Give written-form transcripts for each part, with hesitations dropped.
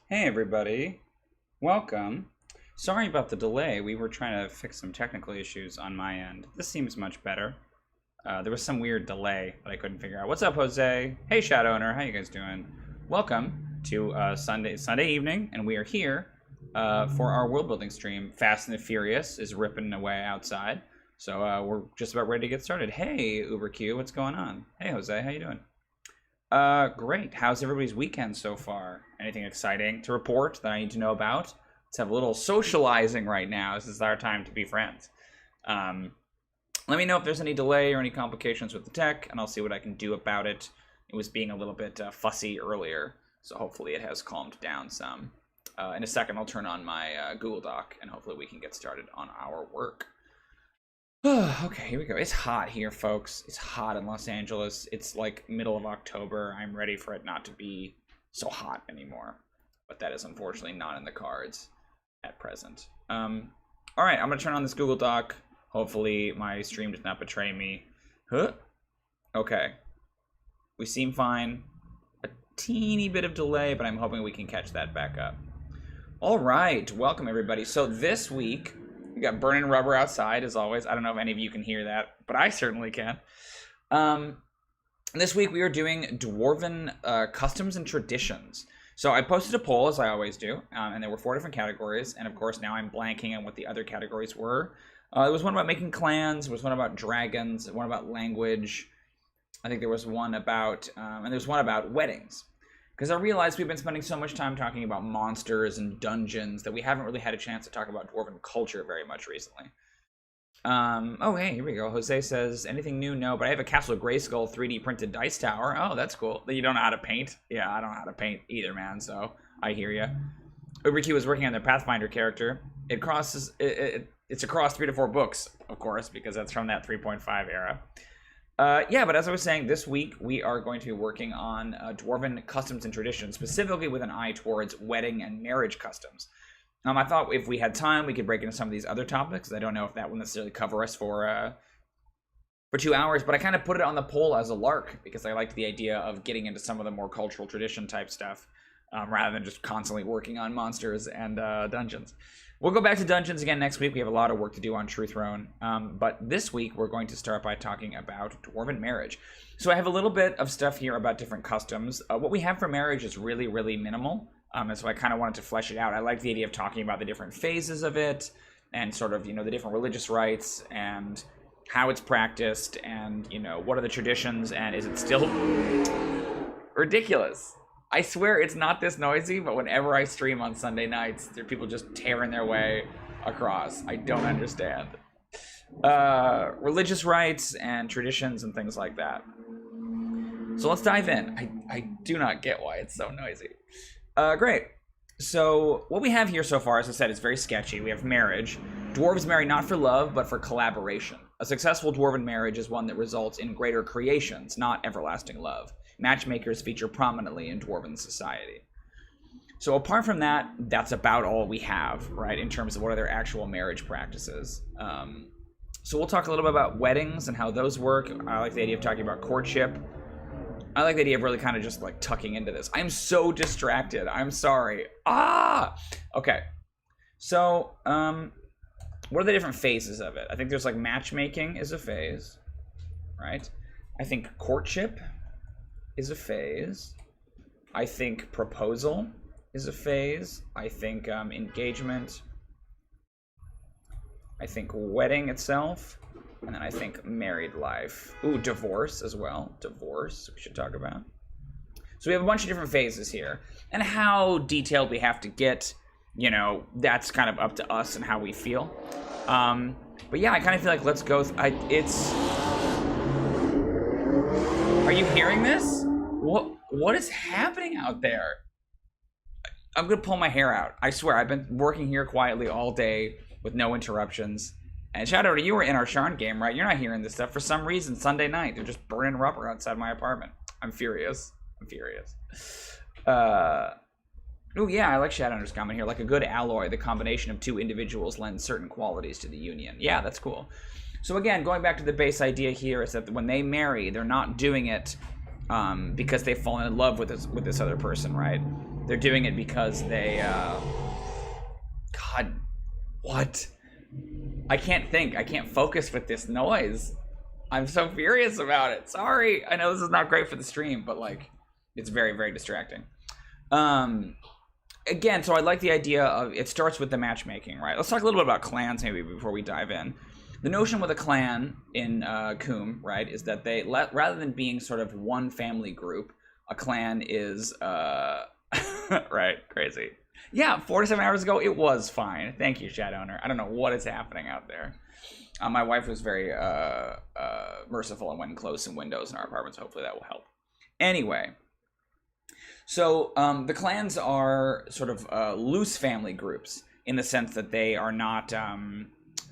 Hey everybody, welcome. Sorry about the delay. We were trying to fix some technical issues on my end. This seems much better. There was some weird delay that I couldn't figure out. What's up, Jose? Hey, Shadow Owner. How you guys doing? Welcome to Sunday evening, and we are here for our world building stream. Fast and the Furious is ripping away outside, so we're just about ready to get started. Hey, UberQ, what's going on? Hey, Jose, how you doing? Great. How's everybody's weekend so far? Anything exciting to report that I need to know about? Let's have a little socializing right now. This is our time to be friends. Let me know if there's any delay or any complications with the tech, and I'll see what I can do about it. It was being a little bit fussy earlier, so hopefully it has calmed down some. In a second, I'll turn on my Google Doc, and hopefully we can get started on our work. Okay, here we go. It's hot here, folks. It's hot in Los Angeles. It's like middle of October. I'm ready for it not to be so hot anymore. But that is unfortunately not in the cards at present. All right, I'm going to turn on this Google Doc. Hopefully my stream does not betray me. Huh? Okay. We seem fine. A teeny bit of delay, but I'm hoping we can catch that back up. All right, welcome everybody. So this week, we got burning rubber outside, as always. I don't know if any of you can hear that, but I certainly can. This week we are doing Dwarven customs and traditions. So I posted a poll, as I always do, and there were 4 different categories. And of course, now I'm blanking on what the other categories were. There was one about making clans. There was one about dragons. One about language. I think there was one about, and there's one about weddings. Because I realized we've been spending so much time talking about monsters and dungeons that we haven't really had a chance to talk about Dwarven culture very much recently. Oh, hey, here we go. Jose says, anything new? No, but I have a Castle Grayskull 3D printed dice tower. Oh, that's cool. You don't know how to paint? Yeah, I don't know how to paint either, man, so I hear ya. UberQ is working on their Pathfinder character. It crosses, it's across 3 to 4 books, of course, because that's from that 3.5 era. Yeah, but as I was saying, this week we are going to be working on Dwarven customs and traditions, specifically with an eye towards wedding and marriage customs. I thought if we had time, we could break into some of these other topics. I don't know if that will necessarily cover us for 2 hours, but I kind of put it on the poll as a lark because I liked the idea of getting into some of the more cultural tradition type stuff rather than just constantly working on monsters and dungeons. We'll go back to dungeons again next week. We have a lot of work to do on True Throne. But this week, we're going to start by talking about Dwarven marriage. So I have a little bit of stuff here about different customs. What we have for marriage is really, really minimal. And so I kind of wanted to flesh it out. I like the idea of talking about the different phases of it and sort of, the different religious rites and how it's practiced and, what are the traditions and is it still ridiculous? I swear it's not this noisy, but whenever I stream on Sunday nights, there are people just tearing their way across. I don't understand. Religious rites and traditions and things like that. So let's dive in. I do not get why it's so noisy. Great. So what we have here so far, as I said, is very sketchy. We have marriage. Dwarves marry not for love, but for collaboration. A successful Dwarven marriage is one that results in greater creations, not everlasting love. Matchmakers feature prominently in Dwarven society. So apart from that, that's about all we have, right, in terms of what are their actual marriage practices. So we'll talk a little bit about weddings and how those work. I like the idea of talking about courtship. I like the idea of really kind of just like tucking into this. I'm so distracted. I'm sorry. Okay. So, what are the different phases of it? I think there's like matchmaking is a phase, right? I think courtship is a phase. I think proposal is a phase. I think engagement. I think wedding itself. And then I think married life. Ooh, divorce as well. Divorce, we should talk about. So we have a bunch of different phases here. And how detailed we have to get, that's kind of up to us and how we feel. But yeah, I kind of feel like let's go. Are you hearing this? What is happening out there? I'm gonna pull my hair out. I swear, I've been working here quietly all day with no interruptions. And shout out to you were in our Sharn game, right? You're not hearing this stuff. For some reason, Sunday night, they're just burning rubber outside my apartment. I'm furious. Oh yeah, I like Shadowrunner's comment here. Like a good alloy, the combination of 2 individuals lends certain qualities to the union. Yeah, that's cool. So again, going back to the base idea here is that when they marry, they're not doing it because they've fallen in love with this other person, right? They're doing it because they, God, what? I can't think. I can't focus with this noise. I'm so furious about it. Sorry. I know this is not great for the stream, but like, it's very, very distracting. Again, so I like the idea of, it starts with the matchmaking, right? Let's talk a little bit about clans maybe before we dive in. The notion with a clan in Coom, right, is that they rather than being sort of one family group, a clan is right, crazy. Yeah, 4 to 7 hours ago, it was fine. Thank you, Shadowner. I don't know what is happening out there. My wife was very merciful and went and closed some windows in our apartment, so hopefully that will help. Anyway, so the clans are sort of loose family groups in the sense that they are not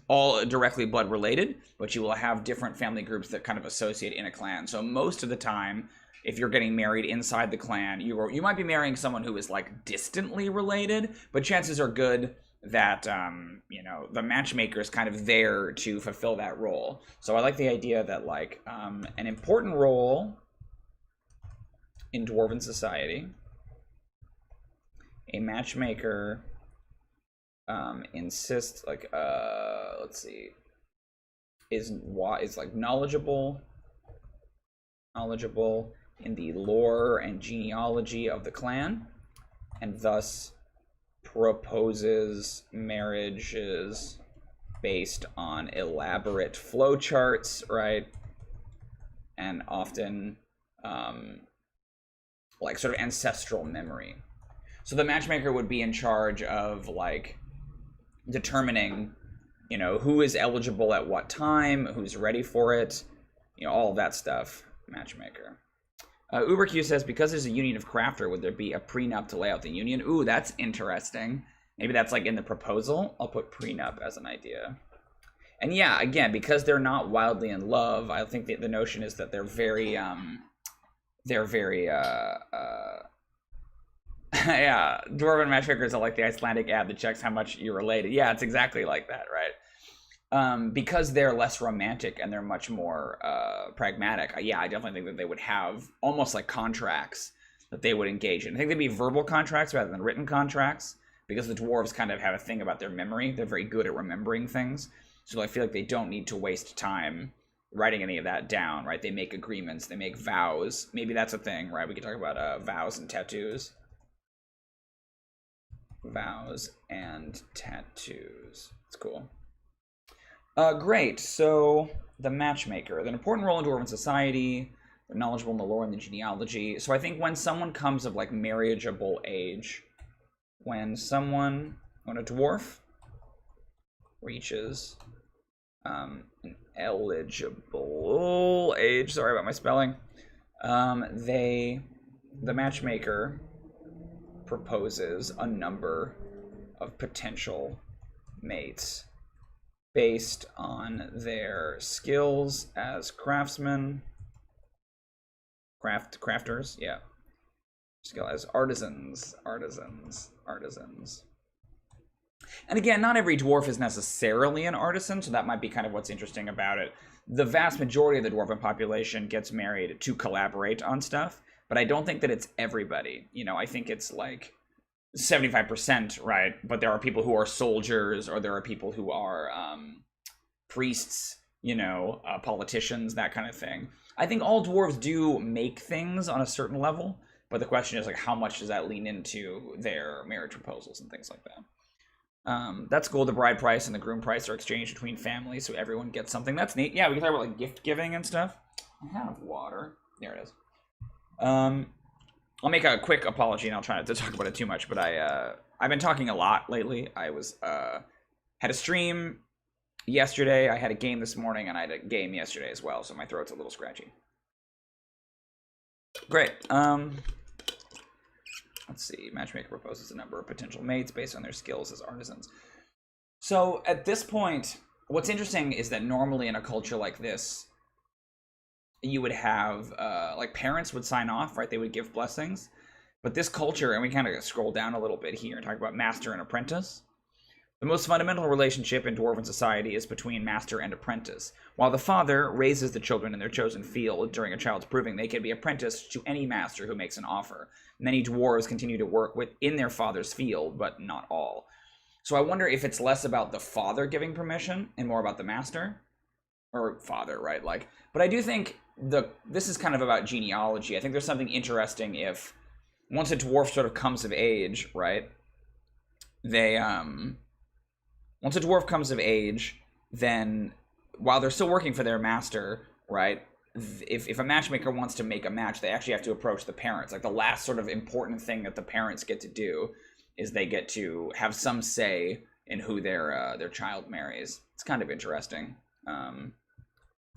all directly blood related, but you will have different family groups that kind of associate in a clan. So most of the time, if you're getting married inside the clan, you might be marrying someone who is like distantly related, but chances are good that you know, the matchmaker is kind of there to fulfill that role. So I like the idea that like an important role in Dwarven society, a matchmaker insists like let's see, is like knowledgeable in the lore and genealogy of the clan, and thus proposes marriages based on elaborate flowcharts, right? And often like sort of ancestral memory. So the matchmaker would be in charge of like determining, you know, who is eligible at what time, who's ready for it, you know, all of that stuff. Matchmaker. UberQ says, because there's a union of crafter, would there be a prenup to lay out the union? Ooh, that's interesting. Maybe that's like in the proposal. I'll put prenup as an idea. And yeah, again, because they're not wildly in love, I think the notion is that they're very yeah, Dwarven matchmakers are like the Icelandic ad that checks how much you're related. Yeah, it's exactly like that, right? Because they're less romantic and they're much more pragmatic. Yeah, I definitely think that they would have almost like contracts that they would engage in. I think they'd be verbal contracts rather than written contracts, because the dwarves kind of have a thing about their memory. They're very good at remembering things. So I feel like they don't need to waste time writing any of that down, right? They make agreements, they make vows. Maybe that's a thing, right? We could talk about vows and tattoos. Vows and tattoos. It's cool. Great. So the matchmaker, an important role in Dwarven society. They're knowledgeable in the lore and the genealogy. So I think when someone comes of like marriageable age, when a dwarf reaches an eligible age, sorry about my spelling, the matchmaker proposes a number of potential mates based on their skills as craftsmen, crafters, yeah. Skill as artisans. And again, not every dwarf is necessarily an artisan, so that might be kind of what's interesting about it. The vast majority of the dwarven population gets married to collaborate on stuff, but I don't think that it's everybody. You know, I think it's like 75%, right? But there are people who are soldiers, or there are people who are priests, you know, politicians, that kind of thing. I think all dwarves do make things on a certain level, but the question is like, how much does that lean into their marriage proposals and things like that? That's cool. The bride price and the groom price are exchanged between families, so everyone gets something. That's neat. Yeah, we can talk about like gift giving and stuff. I have water. There it is. I'll make a quick apology, and I'll try not to talk about it too much, but I've been talking a lot lately. I was had a stream yesterday, I had a game this morning, and I had a game yesterday as well, so my throat's a little scratchy. Great. Let's see. Matchmaker proposes a number of potential mates based on their skills as artisans. So at this point, what's interesting is that normally in a culture like this, you would have like parents would sign off, right? They would give blessings. But this culture, and we kind of scroll down a little bit here and talk about master and apprentice. The most fundamental relationship in Dwarven society is between master and apprentice. While the father raises the children in their chosen field during a child's proving, they can be apprenticed to any master who makes an offer. Many dwarves continue to work within their father's field, but not all. So I wonder if it's less about the father giving permission and more about the master. Or father, right? Like, but I do think this is kind of about genealogy. I think there's something interesting if once a dwarf sort of comes of age, right? They once a dwarf comes of age, then while they're still working for their master, right? If a matchmaker wants to make a match, they actually have to approach the parents. Like the last sort of important thing that the parents get to do is they get to have some say in who their child marries. It's kind of interesting.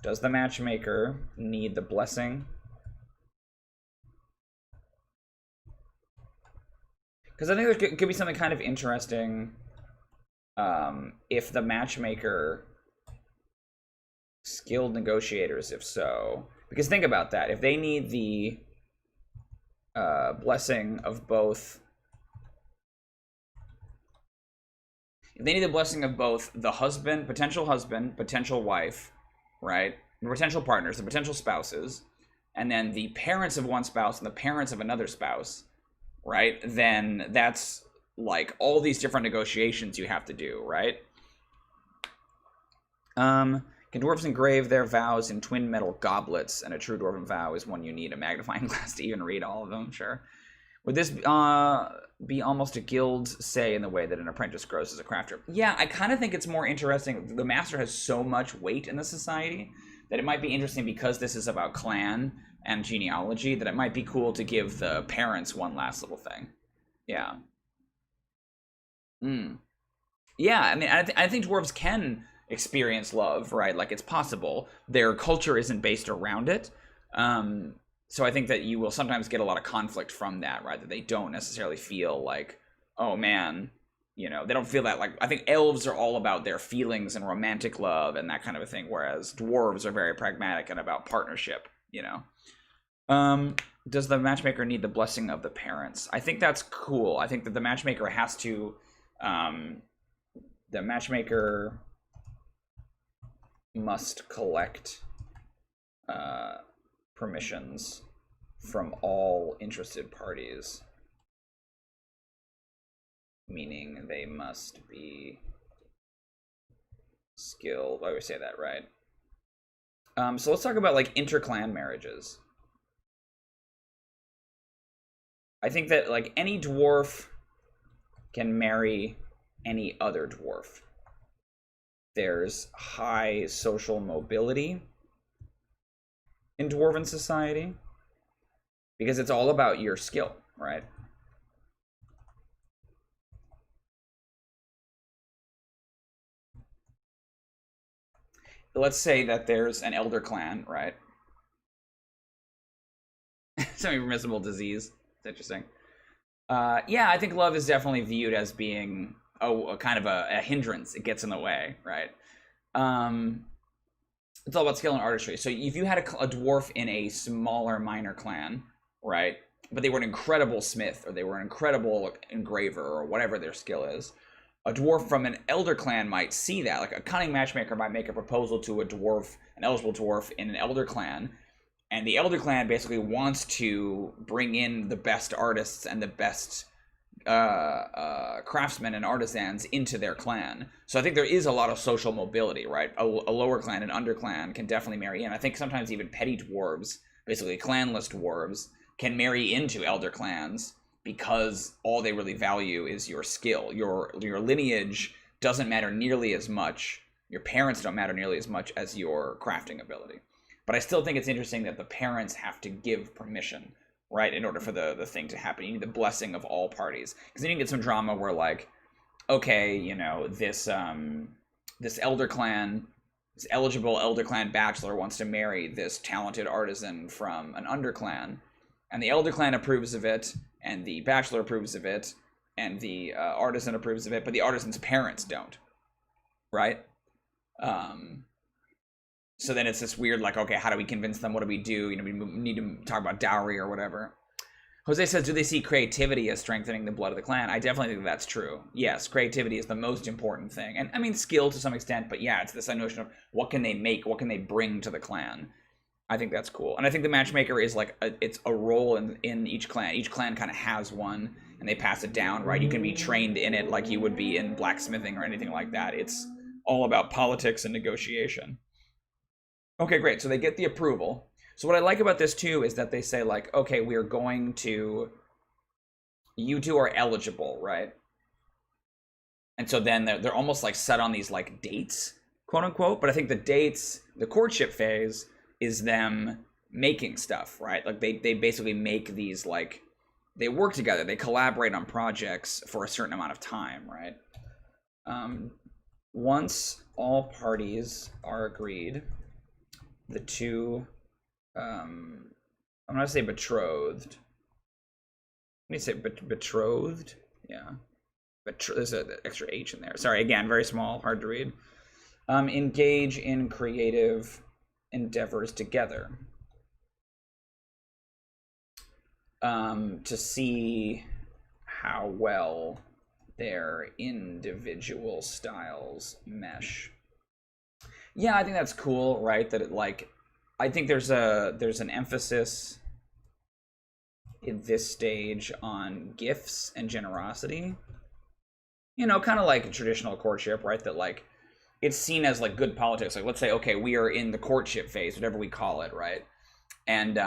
Does the matchmaker need the blessing? Because I think there could be something kind of interesting if the matchmaker skilled negotiators, if so. Because think about that. If they need the blessing of both... If they need the blessing of both the husband, potential wife, right? The potential partners, the potential spouses, and then the parents of one spouse and the parents of another spouse, right? Then that's like all these different negotiations you have to do, right? Can dwarves engrave their vows in twin metal goblets? And a true dwarven vow is one you need a magnifying glass to even read all of them, sure. Would this be almost a guild say in the way that an apprentice grows as a crafter? Yeah, I kind of think it's more interesting. The master has so much weight in the society that it might be interesting because this is about clan and genealogy that it might be cool to give the parents one last little thing. Yeah. Yeah, I mean, I think dwarves can experience love, right? Like, it's possible. Their culture isn't based around it. So I think that you will sometimes get a lot of conflict from that, right? That they don't necessarily feel like, oh man, you know, they don't feel that. Like, I think elves are all about their feelings and romantic love and that kind of a thing, whereas dwarves are very pragmatic and about partnership, you know. Does the matchmaker need the blessing of the parents? I think that's cool. I think that the matchmaker has to, the matchmaker must collect, permissions from all interested parties, meaning they must be skilled. I always say that, right? So let's talk about like interclan marriages. I think that like any dwarf can marry any other dwarf. There's high social mobility in dwarven society because it's all about your skill, right? Let's say that there's an elder clan, right? Semi-permissible disease. It's interesting. Yeah, I think love is definitely viewed as being a kind of a hindrance. It gets in the way, right? It's all about skill and artistry. So if you had a dwarf in a smaller minor clan, right, but they were an incredible smith or they were an incredible engraver or whatever their skill is, a dwarf from an elder clan might see that. Like a cunning matchmaker might make a proposal to a dwarf, an eligible dwarf in an elder clan, and the elder clan basically wants to bring in the best artists and the best craftsmen and artisans into their clan. So I think there is a lot of social mobility, right? A lower clan and underclan can definitely marry in. I think sometimes even petty dwarves, basically clanless dwarves, can marry into elder clans because all they really value is your skill. Your lineage doesn't matter nearly as much. Your parents don't matter nearly as much as your crafting ability. But I still think it's interesting that the parents have to give permission, right, in order for the thing to happen. You need the blessing of all parties. Because then you get some drama where, like, okay, you know, this elder clan, this eligible elder clan bachelor wants to marry this talented artisan from an underclan. And the elder clan approves of it, and the bachelor approves of it, and the artisan approves of it, but the artisan's parents don't, right? So then it's this weird, like, okay, how do we convince them? What do we do? You know, we need to talk about dowry or whatever. Jose says, do they see creativity as strengthening the blood of the clan? I definitely think that's true. Yes, creativity is the most important thing. And I mean, skill to some extent, but yeah, it's this notion of what can they make? What can they bring to the clan? I think that's cool. And I think the matchmaker is like, it's a role in each clan. Each clan kind of has one, and they pass it down, right? You can be trained in it like you would be in blacksmithing or anything like that. It's all about politics and negotiation. Okay, great. So they get the approval. So what I like about this too is that they say like, okay, we are going to, you two are eligible, right? And so then they're almost like set on these like dates, quote unquote. But I think the dates, the courtship phase is them making stuff, right? Like they basically make these like, they work together, they collaborate on projects for a certain amount of time, right? Once all parties are agreed, the two, I'm gonna say betrothed. Let me say betrothed. Yeah, there's an extra H in there. Sorry, again, very small, hard to read. Engage in creative endeavors together. To see how well their individual styles mesh. Yeah, I think that's cool, right? That it like, I think there's an emphasis in this stage on gifts and generosity. You know, kind of like a traditional courtship, right? That like, it's seen as like good politics. Like, let's say, okay, we are in the courtship phase, whatever we call it, right? And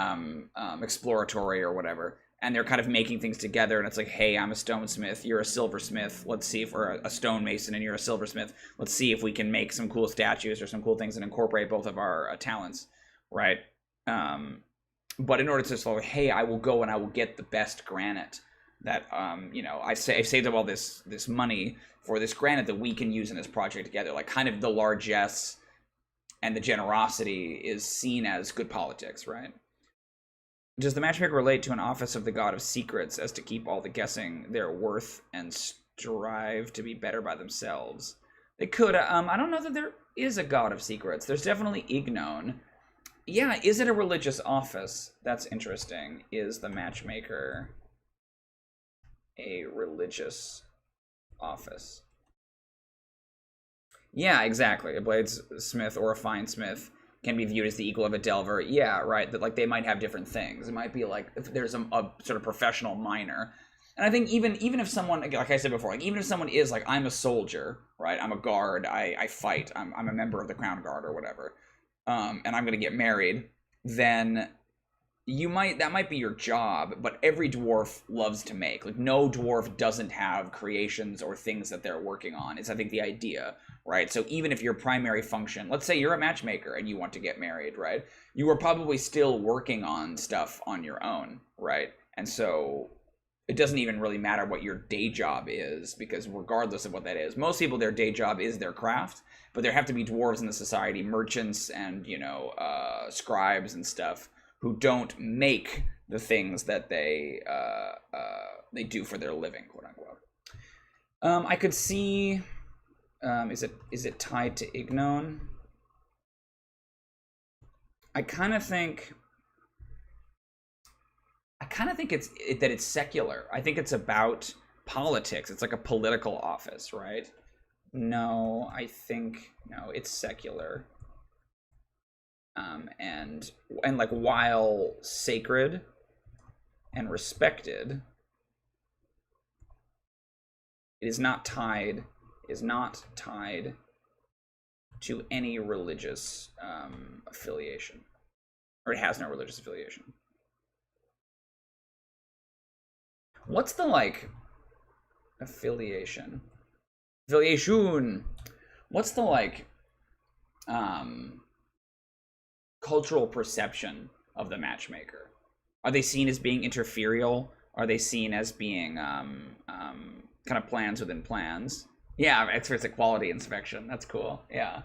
exploratory or whatever. And they're kind of making things together, and it's like, hey, I'm a stonesmith, you're a silversmith. Let's see if we're a stonemason and you're a silversmith. Let's see if we can make some cool statues or some cool things and incorporate both of our talents, right? But in order to sort of, hey, I will go and I will get the best granite that, you know, I've saved up all this money for this granite that we can use in this project together. Like kind of the largesse and the generosity is seen as good politics, right? Does the matchmaker relate to an office of the god of secrets as to keep all the guessing their worth and strive to be better by themselves? They could. I don't know that there is a god of secrets. There's definitely Ignon. Yeah, is it a religious office? That's interesting. Is the matchmaker a religious office? Yeah, exactly. A bladesmith or a finesmith can be viewed as the equal of a delver. Yeah, right. That like they might have different things. It might be like if there's a sort of professional miner. And I think even if someone, like I said before, like even if someone is like, I'm a soldier, right? I'm a guard. I fight. I'm a member of the Crown Guard or whatever. And I'm gonna get married. Then that might be your job, but every dwarf loves to make. Like no dwarf doesn't have creations or things that they're working on. It's I think the idea, right? So even if your primary function, let's say you're a matchmaker and you want to get married, right? You are probably still working on stuff on your own, right? And so it doesn't even really matter what your day job is, because regardless of what that is, most people, their day job is their craft, but there have to be dwarves in the society, merchants and, you know, scribes and stuff, who don't make the things that they do for their living, quote unquote. I could see, is it tied to Ignon? I kind of think it's secular. I think it's about politics. It's like a political office, right? No, it's secular. And like while sacred and respected, it is not tied to any religious affiliation, or it has no religious affiliation. What's the like affiliation? What's the like cultural perception of the matchmaker? Are they seen as being interferial? Are they seen as being kind of plans within plans? Yeah, experts at quality inspection. That's cool. Yeah.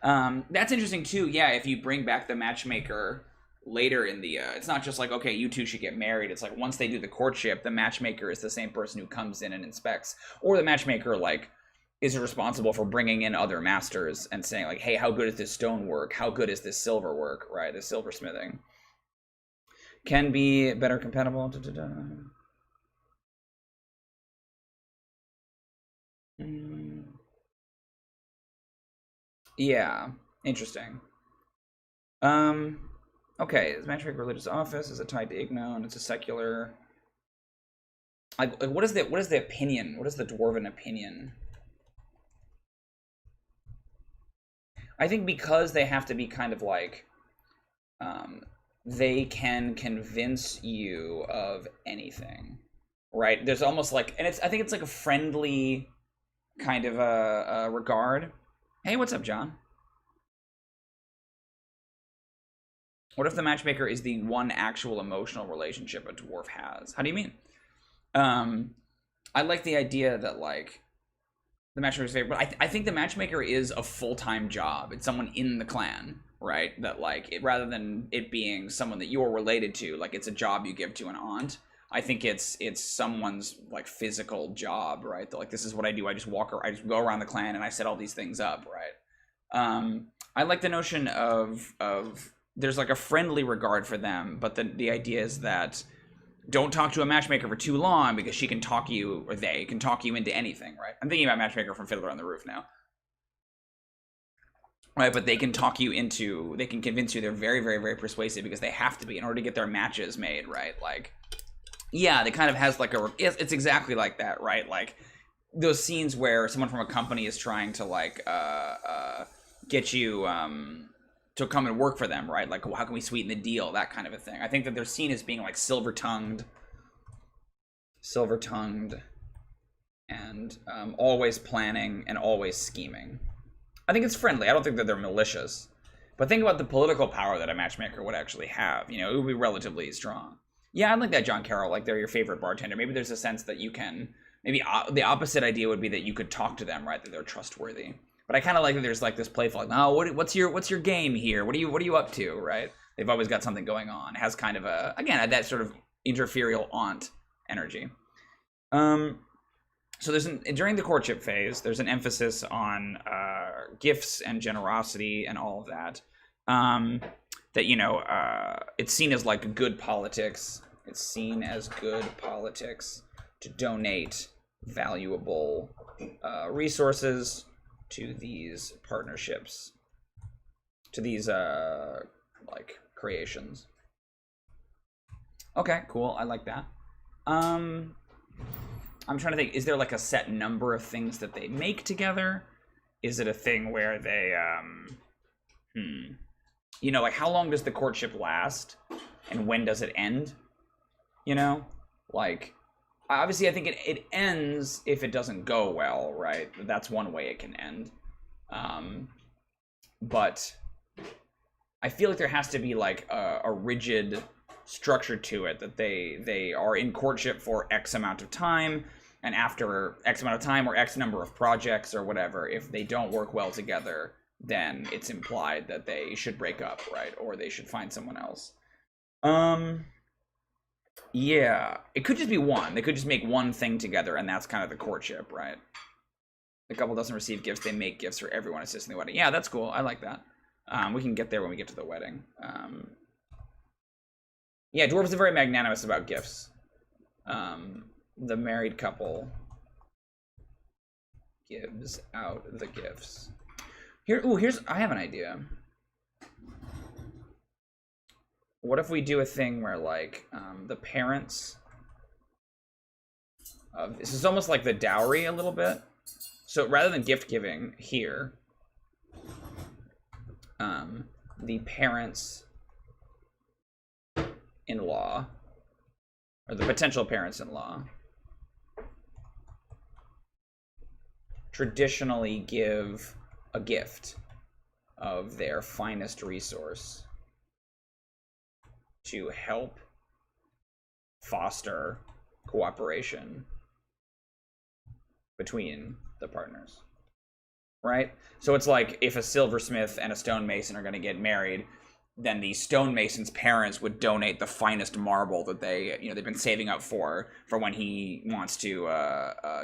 That's interesting too. Yeah, if you bring back the matchmaker later in the it's not just like, okay, you two should get married. It's like once they do the courtship, the matchmaker is the same person who comes in and inspects, or the matchmaker like is responsible for bringing in other masters and saying like, hey, how good is this stone work? How good is this silver work, right? This silversmithing. Can be better compatible. Yeah, interesting. Okay, is matchmaker religious office? Is it tied to Igno and it's a secular? Like what is the opinion? What is the dwarven opinion? I think because they have to be kind of like, they can convince you of anything, right? There's almost like, and I think it's like a friendly kind of a regard. Hey, what's up, John? What if the matchmaker is the one actual emotional relationship a dwarf has? How do you mean? I like the idea that like the matchmaker's favorite, but I think the matchmaker is a full-time job. It's someone in the clan, right? That like rather than it being someone that you're related to, like it's a job you give to an aunt. I think it's someone's like physical job, right? That like this is what I do. I just go around the clan and I set all these things up, right? I like the notion of there's like a friendly regard for them, but the idea is that don't talk to a matchmaker for too long because she can talk you, or they can talk you into anything, right? I'm thinking about Matchmaker from Fiddler on the Roof now. Right, but they can talk you into, they can convince you they're very, very, very persuasive because they have to be in order to get their matches made, right? Like, yeah, they kind of has like it's exactly like that, right? Like those scenes where someone from a company is trying to like get you to come and work for them, right? Like, how can we sweeten the deal? That kind of a thing. I think that they're seen as being like silver-tongued, and always planning and always scheming. I think it's friendly. I don't think that they're malicious. But think about the political power that a matchmaker would actually have. You know, it would be relatively strong. Yeah, I like that, John Carroll. Like, they're your favorite bartender. Maybe there's a sense that you can... Maybe the opposite idea would be that you could talk to them, right? That they're trustworthy. But I kind of like that there's like this playful, like, oh, what's your game here? What are you up to, right? They've always got something going on. It has kind of a, again, that sort of interferial aunt energy. So during the courtship phase, there's an emphasis on gifts and generosity and all of that. That, you know, it's seen as like good politics. It's seen as good politics to donate valuable resources to these partnerships, to these like creations. Okay, cool. I like that. I'm trying to think, is there like a set number of things that they make together? Is it a thing where they you know, like how long does the courtship last and when does it end? You know, like obviously I think it ends if it doesn't go well, right? That's one way it can end. But I feel like there has to be like a rigid structure to it, that they are in courtship for X amount of time, and after X amount of time or X number of projects or whatever, if they don't work well together, then it's implied that they should break up, right? Or they should find someone else. Yeah, it could just be one. They could just make one thing together, and that's kind of the courtship, right? The couple doesn't receive gifts, they make gifts for everyone assisting the wedding. Yeah, that's cool. I like that. We can get there when we get to the wedding. Yeah, dwarves are very magnanimous about gifts. The married couple gives out the gifts. I have an idea. What if we do a thing where, like, the parents of... This is almost like the dowry a little bit. So rather than gift giving here, the parents-in-law, or the potential parents-in-law, traditionally give a gift of their finest resource to help foster cooperation between the partners, right? So it's like if a silversmith and a stonemason are going to get married, then the stonemason's parents would donate the finest marble that they've been saving up for when he wants to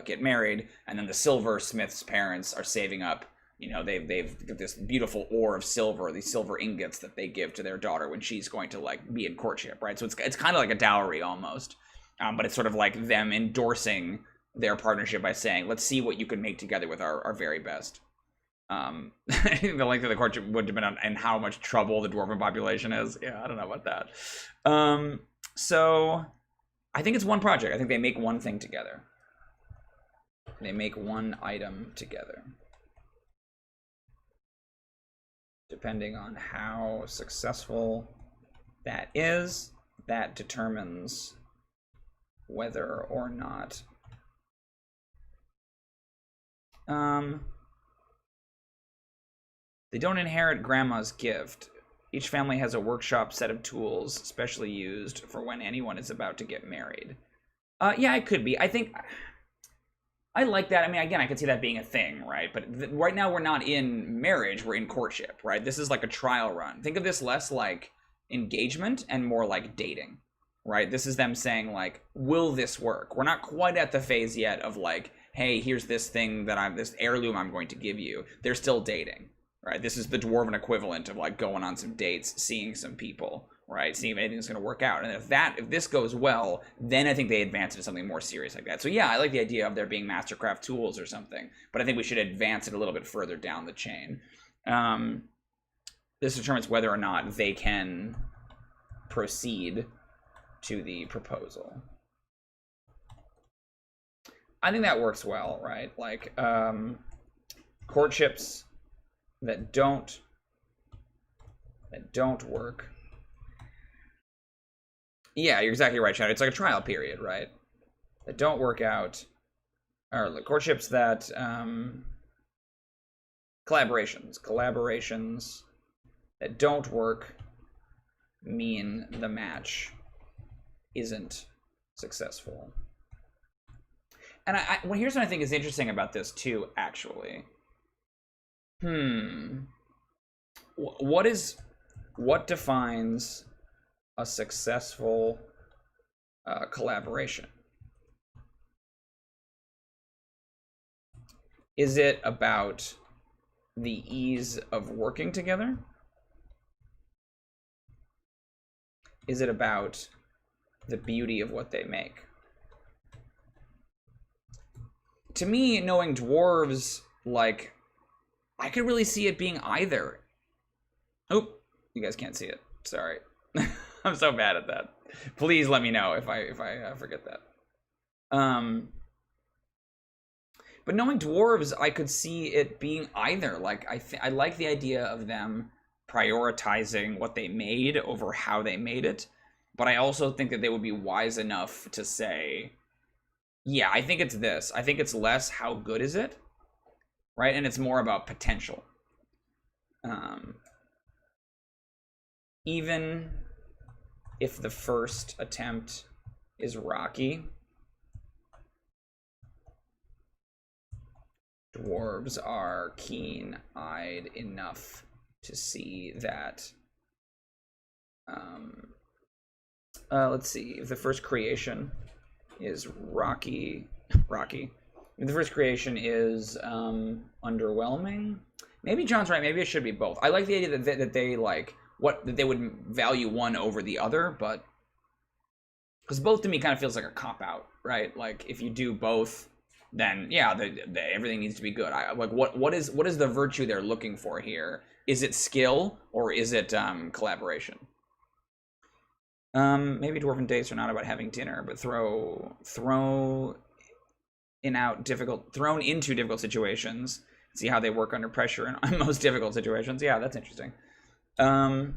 get married, and then the silversmith's parents are saving up you know, they've got this beautiful ore of silver, these silver ingots that they give to their daughter when she's going to like be in courtship, right? So it's kind of like a dowry almost, but it's sort of like them endorsing their partnership by saying, let's see what you can make together with our very best. The length of the courtship would depend on and how much trouble the dwarven population is. Yeah, I don't know about that. So I think it's one project. I think they make one thing together. They make one item together. Depending on how successful that is, that determines whether or not they don't inherit grandma's gift. Each family has a workshop set of tools specially used for when anyone is about to get married. Yeah, it could be. I think I like that. I mean, again, I could see that being a thing, right? But right now we're not in marriage, we're in courtship, right? This is like a trial run. Think of this less like engagement and more like dating, right? This is them saying like, will this work? We're not quite at the phase yet of like, hey, here's this thing that this heirloom I'm going to give you. They're still dating, right? This is the dwarven equivalent of like going on some dates, seeing some people, right? Seeing if anything's going to work out. And if this goes well, then I think they advance into something more serious like that. So yeah, I like the idea of there being mastercraft tools or something, but I think we should advance it a little bit further down the chain. This determines whether or not they can proceed to the proposal. I think that works well, right? Like courtships that don't work. Yeah, you're exactly right, Chad. It's like a trial period, right? That don't work out, or the courtships that collaborations that don't work mean the match isn't successful. And well, here's what I think is interesting about this too, actually. What defines a successful collaboration? Is it about the ease of working together? Is it about the beauty of what they make? To me, knowing dwarves, like, I could really see it being either. Oh, you guys can't see it. Sorry. I'm so bad at that. Please let me know if I forget that. But knowing dwarves, I could see it being either. Like, I like the idea of them prioritizing what they made over how they made it. But I also think that they would be wise enough to say, yeah, I think it's this. I think it's less how good is it, right? And it's more about potential. Even if the first attempt is rocky, dwarves are keen-eyed enough to see that. Let's see. If the first creation is rocky. If the first creation is underwhelming, maybe John's right. Maybe it should be both. I like the idea that they like that they would value one over the other, but because both to me kind of feels like a cop out, right? Like if you do both, then yeah, everything needs to be good. What is the virtue they're looking for here? Is it skill or is it collaboration? Maybe dwarven dates are not about having dinner, but thrown into difficult situations. See how they work under pressure in most difficult situations. Yeah, that's interesting. I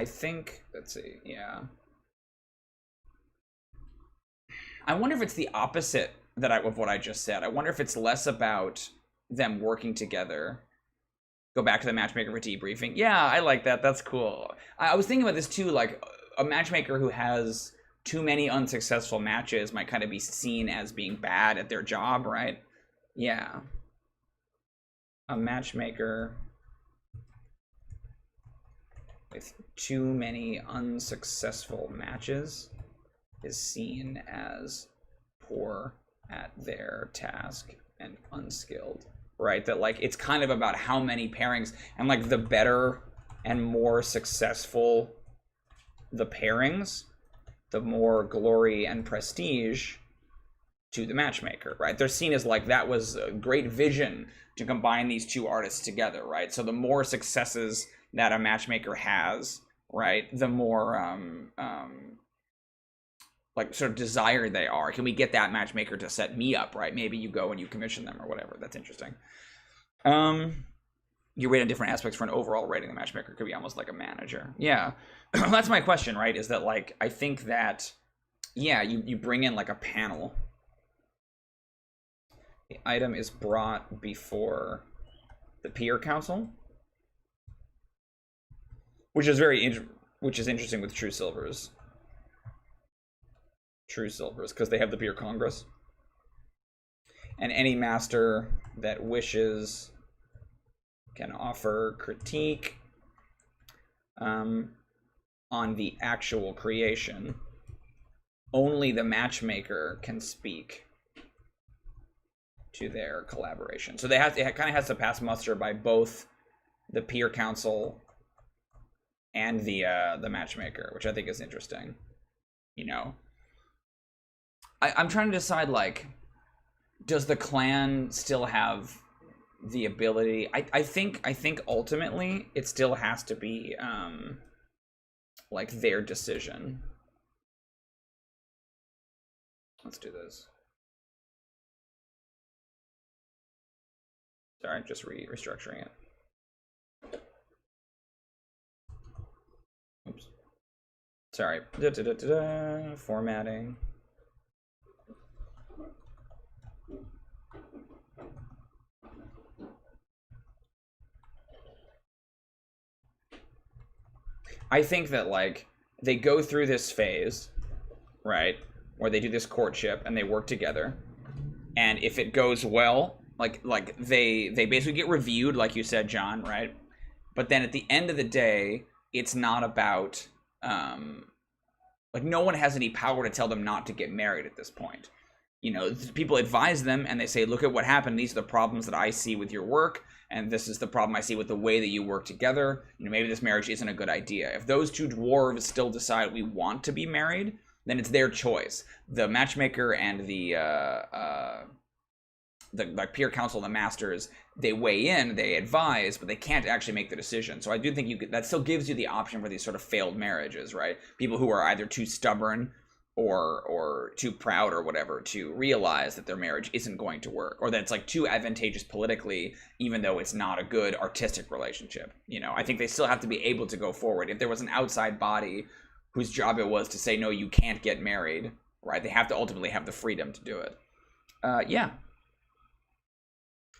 think, let's see, yeah. I wonder if it's the opposite of what I just said. I wonder if it's less about them working together. Go back to the matchmaker for debriefing. Yeah, I like that. That's cool. I was thinking about this too, like a matchmaker who has too many unsuccessful matches might kind of be seen as being bad at their job, right? Yeah. A matchmaker with too many unsuccessful matches is seen as poor at their task and unskilled, right? That like it's kind of about how many pairings, and like the better and more successful the pairings, the more glory and prestige to the matchmaker, right? They're seen as like that was a great vision to combine these two artists together, right? So the more successes that a matchmaker has, right, the more like sort of desire they are. Can we get that matchmaker to set me up, right? Maybe you go and you commission them or whatever. That's interesting. You rate on different aspects for an overall rating. The matchmaker could be almost like a manager. Yeah. That's my question, right? Is that like, I think that, yeah, you bring in like a panel. The item is brought before the peer council, which is interesting with True Silvers. True Silvers, because they have the peer congress. And any master that wishes can offer critique on the actual creation. Only the matchmaker can speak to their collaboration. So it kind of has to pass muster by both the peer council and the matchmaker, which I think is interesting. You know, I'm trying to decide, like, does the clan still have the ability? I think ultimately it still has to be like their decision. Let's do this. Sorry, just restructuring it. Oops. Sorry. Formatting. I think that, like, they go through this phase, right, where they do this courtship and they work together, and if it goes well, like they basically get reviewed, like you said, John, right? But then at the end of the day, it's not about like, no one has any power to tell them not to get married at this point. You know, people advise them and they say, look at what happened. These are the problems that I see with your work, and this is the problem I see with the way that you work together. You know, maybe this marriage isn't a good idea. If those two dwarves still decide we want to be married, then it's their choice. The matchmaker and the like peer council, the masters, they weigh in, they advise, but they can't actually make the decision. So I do think that still gives you the option for these sort of failed marriages, right? People who are either too stubborn or too proud or whatever to realize that their marriage isn't going to work, or that it's like too advantageous politically, even though it's not a good artistic relationship. You know, I think they still have to be able to go forward. If there was an outside body whose job it was to say, no, you can't get married, right? They have to ultimately have the freedom to do it. Yeah.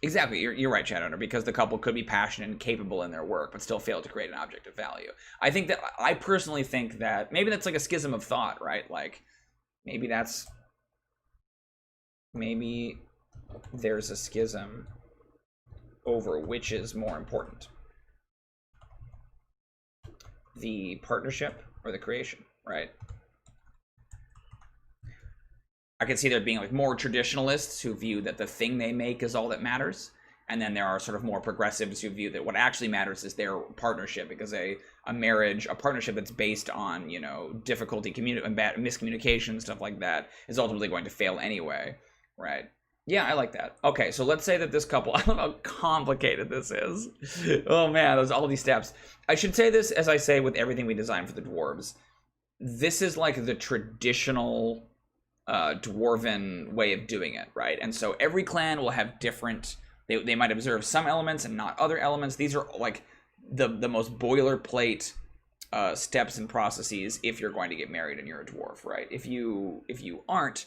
Exactly, you're right, Shadowrunner, because the couple could be passionate and capable in their work, but still fail to create an object of value. I personally think that maybe that's like a schism of thought, right? Like, maybe there's a schism over which is more important, the partnership or the creation, right? I could see there being like more traditionalists who view that the thing they make is all that matters. And then there are sort of more progressives who view that what actually matters is their partnership, because a marriage, a partnership that's based on, you know, difficulty, miscommunication, stuff like that, is ultimately going to fail anyway, right? Yeah, I like that. Okay, so let's say that this couple, I don't know how complicated this is. Oh man, there's all these steps. I should say this, as I say with everything we design for the dwarves. This is like the traditional dwarven way of doing it, right? And so every clan will have different, they might observe some elements and not other elements. These are like the most boilerplate steps and processes if you're going to get married and you're a dwarf, right? If you aren't,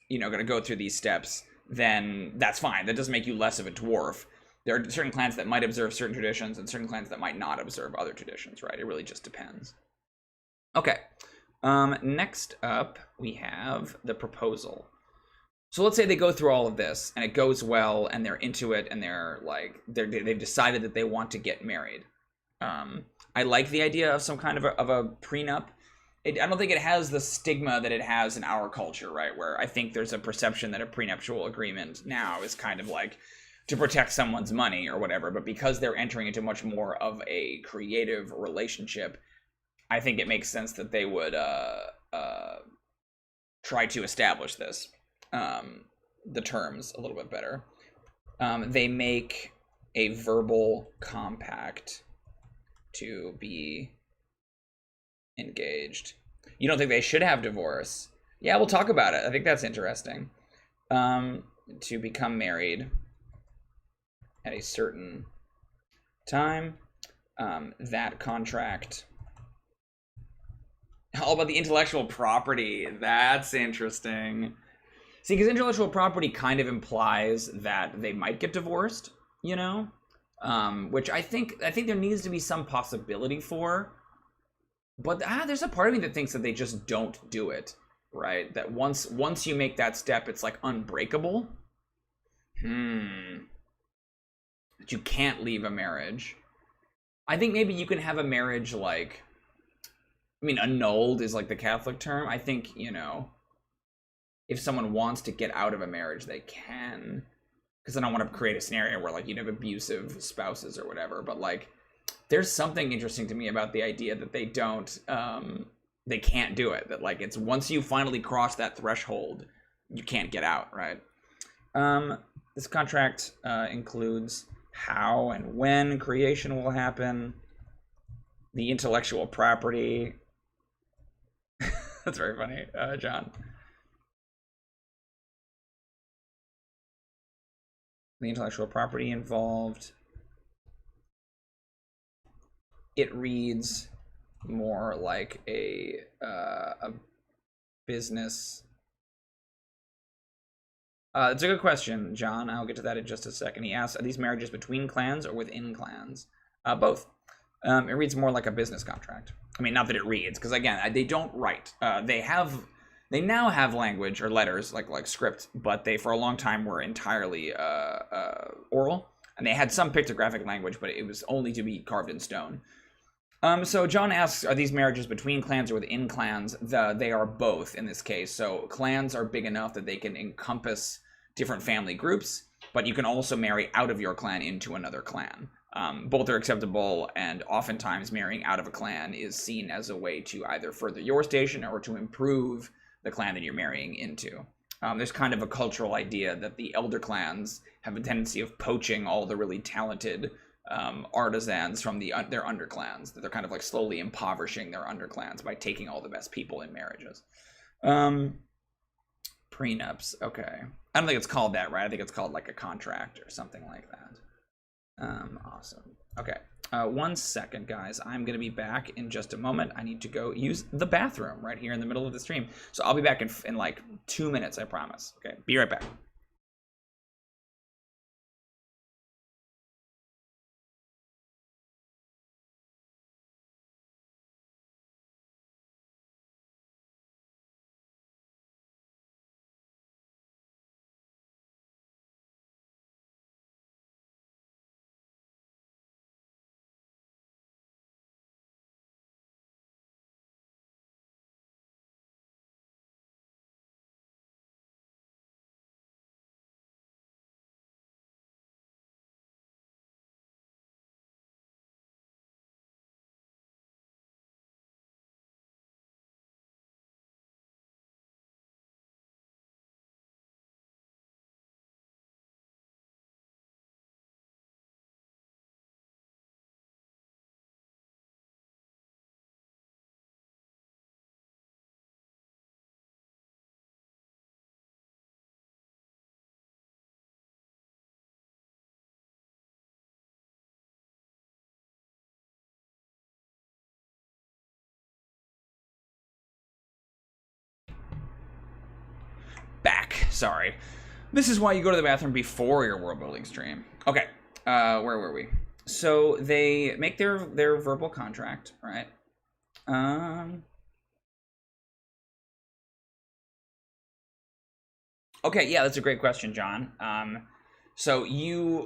you know, going to go through these steps, then that's fine. That doesn't make you less of a dwarf. There are certain clans that might observe certain traditions and certain clans that might not observe other traditions, right? It really just depends. Okay. Next up, we have the proposal. So let's say they go through all of this and it goes well and they're into it and they're like, they've decided that they want to get married. I like the idea of some kind of a prenup. I don't think it has the stigma that it has in our culture, right? Where I think there's a perception that a prenuptial agreement now is kind of like to protect someone's money or whatever. But because they're entering into much more of a creative relationship, I think it makes sense that they would try to establish this, the terms a little bit better. They make a verbal compact to be engaged. You don't think they should have divorce? Yeah, we'll talk about it. I think that's interesting. To become married at a certain time. That contract. All about the intellectual property. That's interesting. See, because intellectual property kind of implies that they might get divorced, you know? Which I think there needs to be some possibility for. But there's a part of me that thinks that they just don't do it, right? That once you make that step, it's like unbreakable. That you can't leave a marriage. I think maybe you can have a marriage like, I mean, annulled is like the Catholic term. I think, you know, if someone wants to get out of a marriage, they can. Because I don't want to create a scenario where like you'd have abusive spouses or whatever. But like, there's something interesting to me about the idea that they can't do it. That like, it's once you finally cross that threshold, you can't get out, right? This contract includes how and when creation will happen, the intellectual property. That's very funny, John. The intellectual property involved. It reads more like a business. It's a good question, John. I'll get to that in just a second. He asks, are these marriages between clans or within clans? Both. It reads more like a business contract. I mean, not that it reads, because again, they don't write. They now have language or letters, like script, but they for a long time were entirely oral, and they had some pictographic language, but it was only to be carved in stone. So John asks, are these marriages between clans or within clans? They are both in this case. So clans are big enough that they can encompass different family groups, but you can also marry out of your clan into another clan. Both are acceptable, and oftentimes marrying out of a clan is seen as a way to either further your station or to improve the clan that you're marrying into. There's kind of a cultural idea that the elder clans have a tendency of poaching all the really talented artisans from their underclans, that they're kind of like slowly impoverishing their underclans by taking all the best people in marriages. Prenups, okay. I don't think it's called that, right? I think it's called like a contract or something like that. Awesome. Okay. 1 second, guys. I'm going to be back in just a moment. I need to go use the bathroom right here in the middle of the stream. So I'll be back in like 2 minutes, I promise. Okay. Be right back. Back. Sorry. This is why you go to the bathroom before your world building stream. Okay. Where were we? So they make their verbal contract, right? Okay, yeah, that's a great question, John. So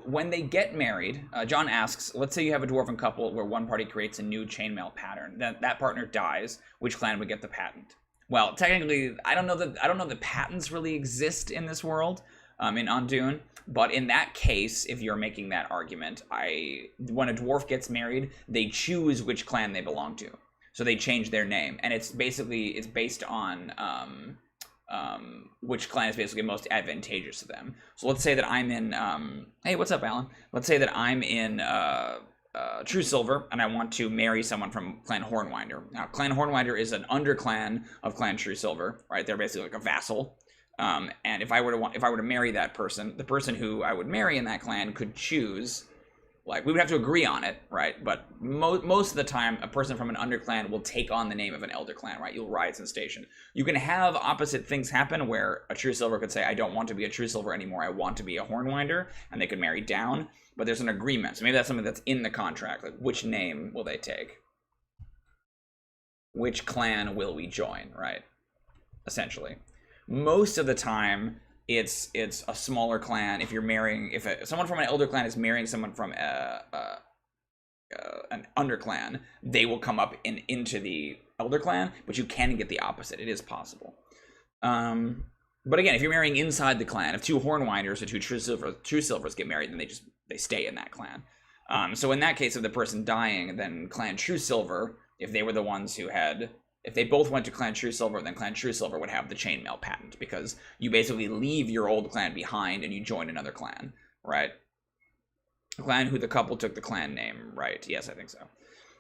when they get married, John asks, let's say you have a dwarven couple where one party creates a new chainmail pattern. Then that partner dies. Which clan would get the patent? Well, technically, I don't know that patents really exist in this world, in Undune. But in that case, if you're making that argument, when a dwarf gets married, they choose which clan they belong to. So they change their name, and it's based on which clan is basically most advantageous to them. So let's say that I'm in, hey, what's up, Alan? Let's say that I'm in True Silver, and I want to marry someone from Clan Hornwinder. Now, Clan Hornwinder is an underclan of Clan True Silver, right? They're basically like a vassal. And if I were to marry that person, the person who I would marry in that clan could choose. Like, we would have to agree on it, right? But most of the time, a person from an underclan will take on the name of an elder clan, right? You'll rise in station. You can have opposite things happen where a True Silver could say, I don't want to be a True Silver anymore. I want to be a Hornwinder, and they could marry down. But there's an agreement. So maybe that's something that's in the contract. Like, which name will they take? Which clan will we join, right? Essentially. Most of the time, it's a smaller clan. If someone from an elder clan is marrying someone from an underclan, they will come up into the elder clan, but you can get the opposite. It is possible. But again, if you're marrying inside the clan, if two Hornwinders or two True Silvers get married, then they stay in that clan. So in that case of the person dying, then Clan True Silver, if they were the ones if they both went to Clan True Silver, then Clan True Silver would have the chainmail patent, because you basically leave your old clan behind and you join another clan, right? A clan who the couple took the clan name, right? Yes, I think so.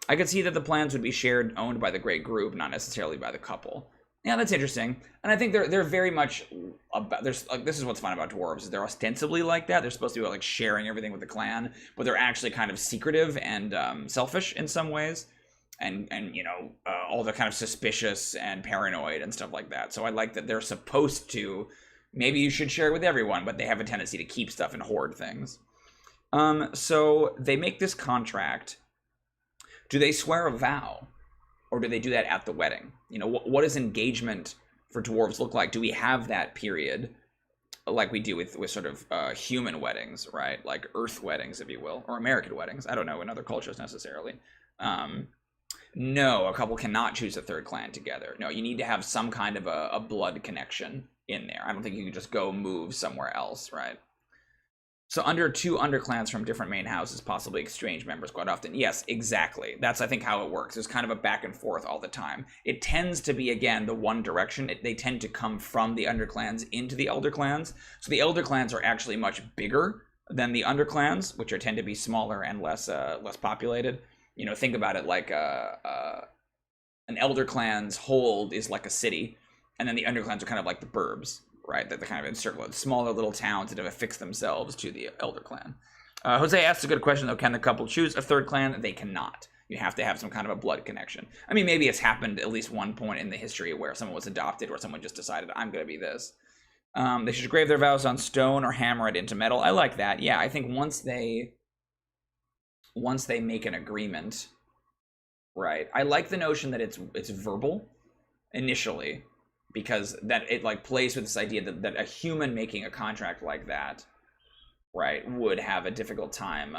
I could see that the plans would be owned by the great group, not necessarily by the couple. Yeah, that's interesting. And I think they're very much about, this is what's fun about dwarves, is they're ostensibly like that. They're supposed to be like sharing everything with the clan, but they're actually kind of secretive and selfish in some ways. And all the kind of suspicious and paranoid and stuff like that. So I like that they're supposed to, maybe you should share it with everyone, but they have a tendency to keep stuff and hoard things. So they make this contract. Do they swear a vow? Or do they do that at the wedding? What does engagement for dwarves look like? Do we have that period like we do with sort of human weddings, right? Like Earth weddings, if you will, or American weddings. I don't know in other cultures necessarily. No, a couple cannot choose a third clan together. No, you need to have some kind of a blood connection in there. I don't think you can just go move somewhere else, right? So two underclans from different main houses possibly exchange members quite often. Yes, exactly. That's, I think, how it works. There's kind of a back and forth all the time. It tends to be, again, the one direction. They tend to come from the underclans into the elder clans. So the elder clans are actually much bigger than the underclans, which tend to be smaller and less populated. Think about it like an elder clan's hold is like a city, and then the underclans are kind of like the burbs, right? That they're kind of encircled, smaller little towns that have affixed themselves to the elder clan. Jose asked a good question, though. Can the couple choose a third clan? They cannot. You have to have some kind of a blood connection. I mean, maybe it's happened at least one point in the history where someone was adopted or someone just decided, I'm going to be this. They should grave their vows on stone or hammer it into metal. I like that. Yeah, I think once they make an agreement, right? I like the notion that it's verbal initially, because that it like plays with this idea that a human making a contract like that, right, would have a difficult time.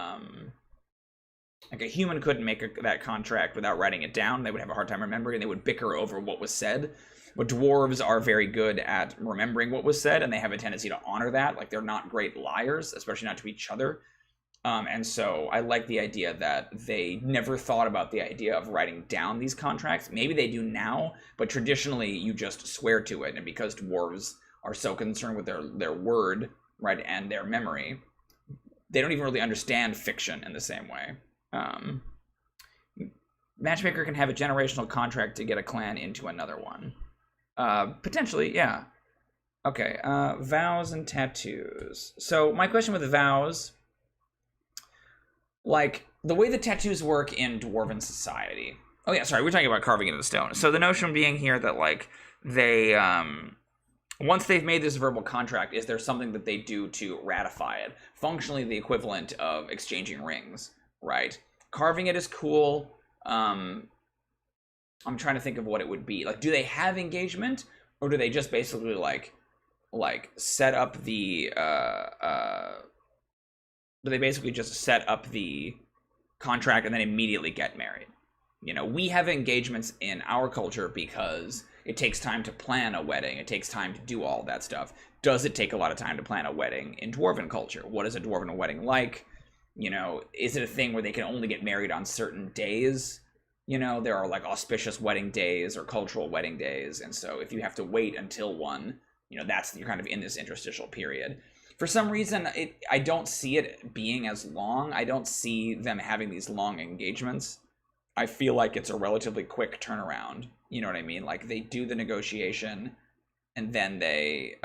Like a human couldn't make that contract without writing it down. They would have a hard time remembering. They would bicker over what was said. But dwarves are very good at remembering what was said, and they have a tendency to honor that. Like, they're not great liars, especially not to each other. And so I like the idea that they never thought about the idea of writing down these contracts. Maybe they do now, but traditionally you just swear to it. And because dwarves are so concerned with their word, right, and their memory, they don't even really understand fiction in the same way. Matchmaker can have a generational contract to get a clan into another one. Potentially, yeah. Okay, vows and tattoos. So my question with the vows, like, the way the tattoos work in Dwarven society. Oh yeah, sorry, we're talking about carving into the stone. So the notion being here that, like, they, once they've made this verbal contract, is there something that they do to ratify it? Functionally the equivalent of exchanging rings, right? Carving it is cool. I'm trying to think of what it would be. Like, do they have engagement, or do they just basically like set up the but they basically just set up the contract and then immediately get married. You know, we have engagements in our culture because it takes time to plan a wedding. It takes time to do all that stuff. Does it take a lot of time to plan a wedding in Dwarven culture? What is a Dwarven wedding like? You know, is it a thing where they can only get married on certain days? You know, there are like auspicious wedding days or cultural wedding days. And so if you have to wait until one, you know, you're kind of in this interstitial period. For some reason, I don't see it being as long. I don't see them having these long engagements. I feel like it's a relatively quick turnaround. You know what I mean? Like they do the negotiation, and then they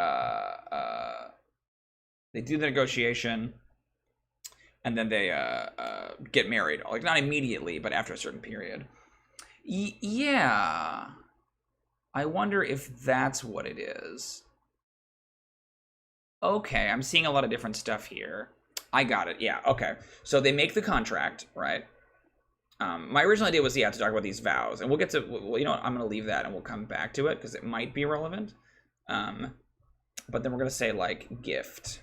do the negotiation, and then they get married. Like not immediately, but after a certain period. Yeah, I wonder if that's what it is. Okay, I'm seeing a lot of different stuff here. I got it. Yeah. Okay. So they make the contract, right? My original idea was, yeah, to talk about these vows, and we'll get to, well, you know what, I'm going to leave that and we'll come back to it because it might be relevant. But then we're going to say like gift.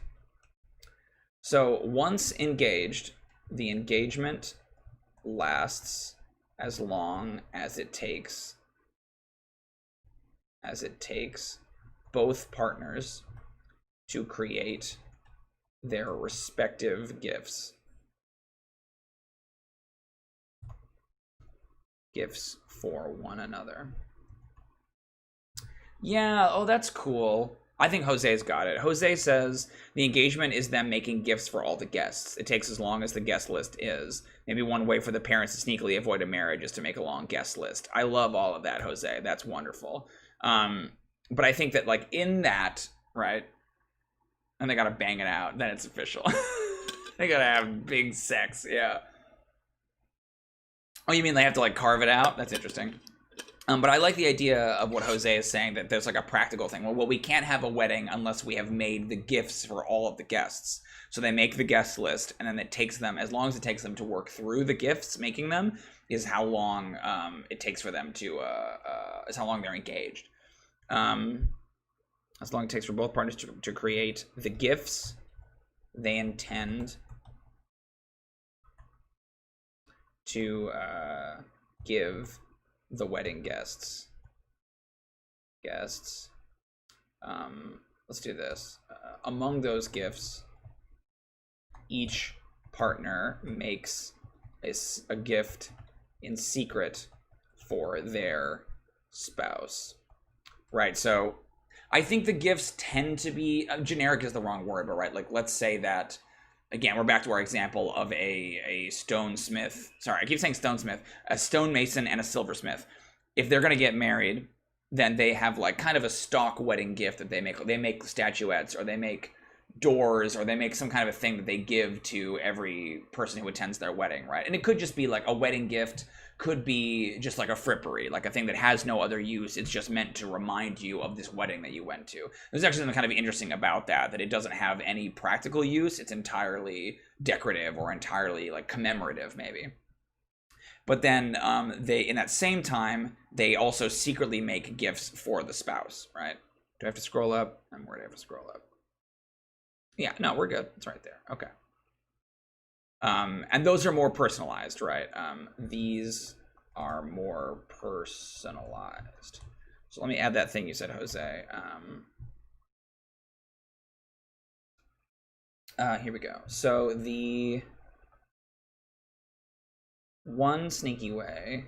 So once engaged, the engagement lasts as long as it takes both partners to create their respective gifts. Gifts for one another. Yeah, oh, that's cool. I think Jose's got it. Jose says the engagement is them making gifts for all the guests. It takes as long as the guest list is. Maybe one way for the parents to sneakily avoid a marriage is to make a long guest list. I love all of that, Jose. That's wonderful. But I think that like in that, right? And they gotta bang it out, then it's official. They gotta have big sex, yeah. Oh, you mean they have to like carve it out? That's interesting. But I like the idea of what Jose is saying, that there's like a practical thing. Well, we can't have a wedding unless we have made the gifts for all of the guests. So they make the guest list, and then it takes them, as long as it takes them to work through the gifts, making them, is how long it takes for them to, is how long they're engaged. As long as it takes for both partners to create the gifts they intend to give the wedding guests. Let's do this. Among those gifts, each partner makes a gift in secret for their spouse. Right, so I think the gifts tend to be, generic is the wrong word, but right, like let's say that, again, we're back to our example of a stonesmith. Sorry, I keep saying stonesmith. A stonemason and a silversmith. If they're going to get married, then they have like kind of a stock wedding gift that they make. They make statuettes, or they make doors, or they make some kind of a thing that they give to every person who attends their wedding, right? And it could just be like a wedding gift, could be just like a frippery, like a thing that has no other use. It's just meant to remind you of this wedding that you went to. There's actually something kind of interesting about that it doesn't have any practical use. It's entirely decorative or entirely like commemorative maybe. But then they, in that same time, they also secretly make gifts for the spouse, right? Do I have to scroll up? Where do I have to scroll up? Yeah, no, we're good. It's right there. Okay. And those are more personalized, right? These are more personalized. So let me add that thing you said, Jose. Here we go. So the one sneaky way.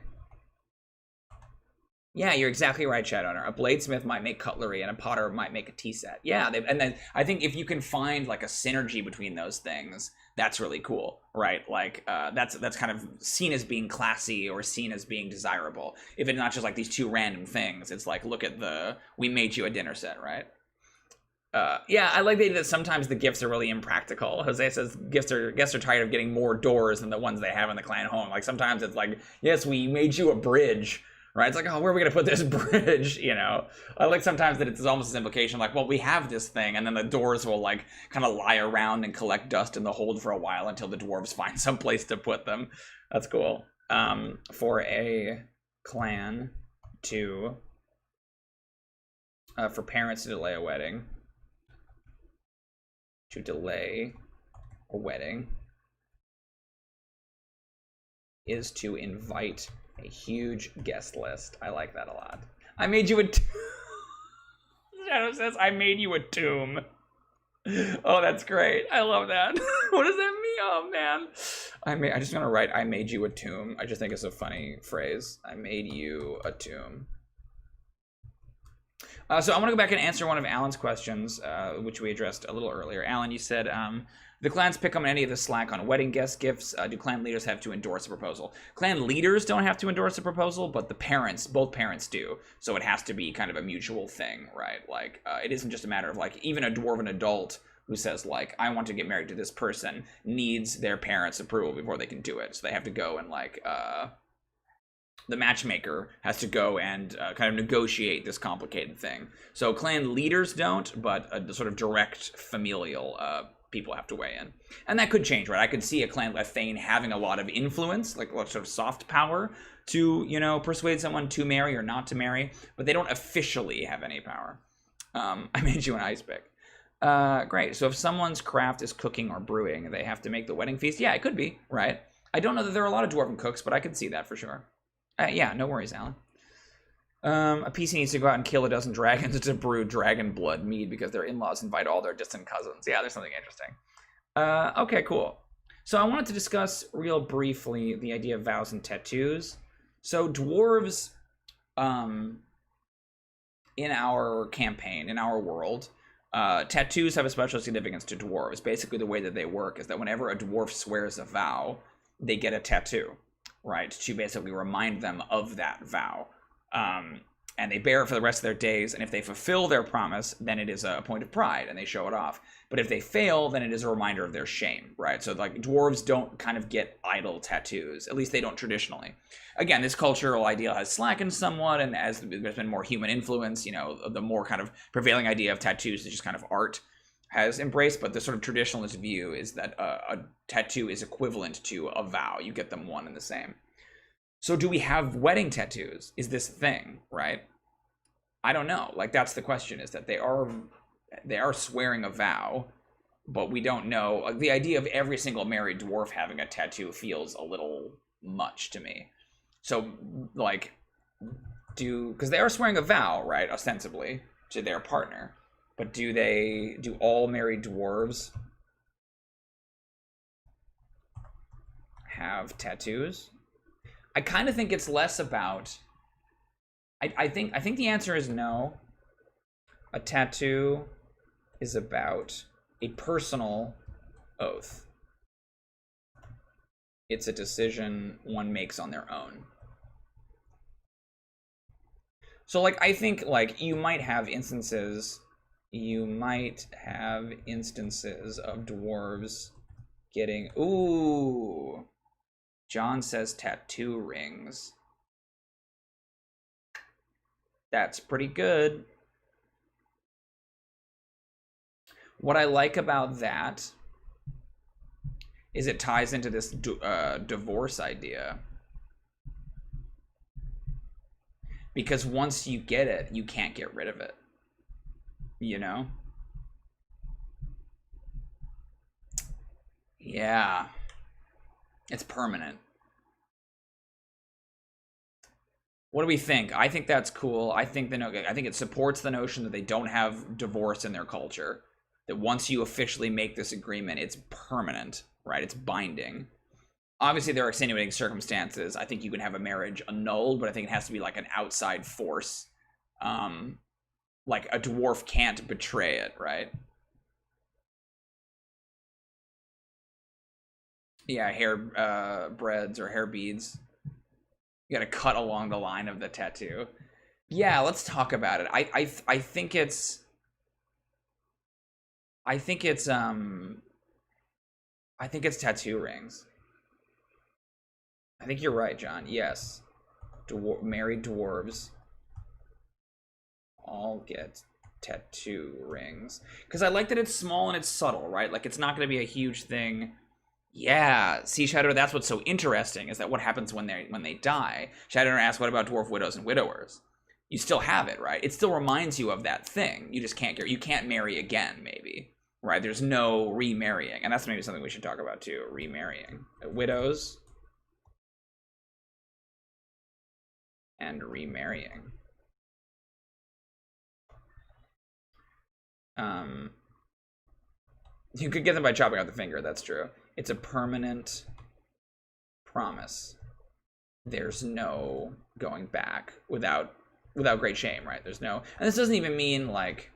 Yeah, you're exactly right, Shadowrunner. A bladesmith might make cutlery, and a potter might make a tea set. Yeah, and then I think if you can find like a synergy between those things, that's really cool, right? Like that's kind of seen as being classy or seen as being desirable. If it's not just like these two random things, it's like, look at we made you a dinner set, right? Yeah, I like the idea that sometimes the gifts are really impractical. Jose says guests are tired of getting more doors than the ones they have in the clan home. Like sometimes it's like, yes, we made you a bridge. Right? It's like, oh, where are we going to put this bridge? You know, I like sometimes that it's almost this implication like, well, we have this thing, and then the doors will like kind of lie around and collect dust in the hold for a while until the dwarves find some place to put them. That's cool. For a clan to, for parents to delay a wedding, to delay a wedding is to invite a huge guest list. I like that a lot. I made you a Shadow says, I made you a tomb. Oh, that's great. I love that. What does that mean? Oh, man. I just want to write, I made you a tomb. I just think it's a funny phrase. I made you a tomb. So I want to go back and answer one of Alan's questions, which we addressed a little earlier. Alan, you said, the clans pick up any of the slack on wedding guest gifts. Do clan leaders have to endorse a proposal? Clan leaders don't have to endorse a proposal, but the parents, both parents do. So it has to be kind of a mutual thing, right? Like, it isn't just a matter of, like, even a dwarven adult who says, like, I want to get married to this person needs their parents' approval before they can do it. So they have to go and, like, the matchmaker has to go and kind of negotiate this complicated thing. So clan leaders don't, but the sort of direct familial people have to weigh in. And that could change, right? I could see a Thane having a lot of influence, like a lot of sort of soft power to, you know, persuade someone to marry or not to marry, but they don't officially have any power. I made you an ice pick. Great. So if someone's craft is cooking or brewing, they have to make the wedding feast? Yeah, it could be, right? I don't know that there are a lot of dwarven cooks, but I could see that for sure. Yeah, no worries, Alan. A PC needs to go out and kill a dozen dragons to brew dragon blood mead because their in-laws invite all their distant cousins. Yeah, there's something interesting. Okay, cool. So I wanted to discuss real briefly the idea of vows and tattoos. So dwarves, in our campaign, in our world, tattoos have a special significance to dwarves. Basically, the way that they work is that whenever a dwarf swears a vow, they get a tattoo, right, to basically remind them of that vow. And they bear it for the rest of their days, and if they fulfill their promise, then it is a point of pride, and they show it off. But if they fail, then it is a reminder of their shame, right? So, like, dwarves don't kind of get idle tattoos. At least they don't traditionally. Again, this cultural ideal has slackened somewhat, and as there's been more human influence, you know, the more kind of prevailing idea of tattoos is just kind of art has embraced, but the sort of traditionalist view is that a tattoo is equivalent to a vow. You get them one and the same. So do we have wedding tattoos? Is this a thing, right? I don't know. Like, that's the question, is that they are swearing a vow, but we don't know. Like, the idea of every single married dwarf having a tattoo feels a little much to me. So, like, because they are swearing a vow, right, ostensibly, to their partner, but do all married dwarves have tattoos? I kind of think it's less about, I think the answer is no. A tattoo is about a personal oath. It's a decision one makes on their own. So, like, I think, like, you might have instances of dwarves getting, ooh, John says tattoo rings. That's pretty good. What I like about that is it ties into this divorce idea. Because once you get it, you can't get rid of it. You know? Yeah. It's permanent. What do we think? I think that's cool. I think it supports the notion that they don't have divorce in their culture. That once you officially make this agreement, it's permanent, right? It's binding. Obviously, there are extenuating circumstances. I think you can have a marriage annulled, but I think it has to be like an outside force. Like a dwarf can't betray it, right? Yeah, hair breads or hair beads. You gotta cut along the line of the tattoo. Yeah, let's talk about it. I think it's tattoo rings. I think you're right, John. Yes. Married dwarves all get tattoo rings. Because I like that it's small and it's subtle, right? Like, it's not going to be a huge thing. Yeah, see, Shadowrunner, that's what's so interesting, is that what happens when they die. Shadowrunner asks, what about dwarf widows and widowers? You still have it, right? It still reminds you of that thing. You just can't marry again, maybe. right? There's no remarrying, and that's maybe something we should talk about too. Remarrying, widows, and remarrying. You could get them by chopping out the finger. That's true. It's a permanent promise. There's no going back without great shame, right? There's no, and this doesn't even mean like,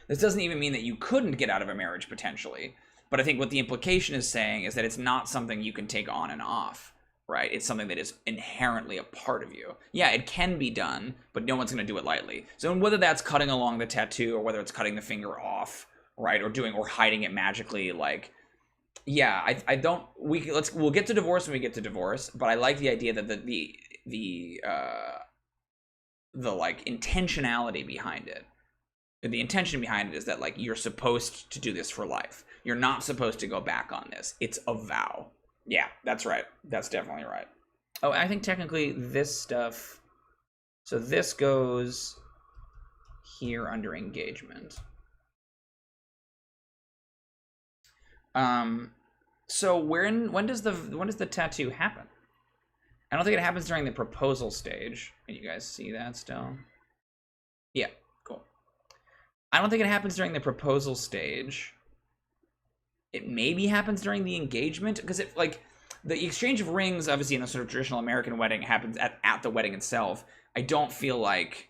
this doesn't even mean that you couldn't get out of a marriage potentially. But I think what the implication is saying is that it's not something you can take on and off, right? It's something that is inherently a part of you. Yeah, it can be done, but no one's going to do it lightly. So whether that's cutting along the tattoo or whether it's cutting the finger off, right, or hiding it magically, like, yeah, I don't. We'll get to divorce when we get to divorce, but I like the idea that the like intentionality behind it. The intention behind it is that like you're supposed to do this for life. You're not supposed to go back on this. It's a vow. Yeah, that's right. That's definitely right. Oh, I think technically this stuff. So this goes here under engagement. So when does the tattoo happen? I don't think it happens during the proposal stage. Can you guys see that still? Yeah, cool. I don't think it happens during the proposal stage. It maybe happens during the engagement, because it, like, the exchange of rings, obviously in a sort of traditional American wedding, happens at the wedding itself. I don't feel like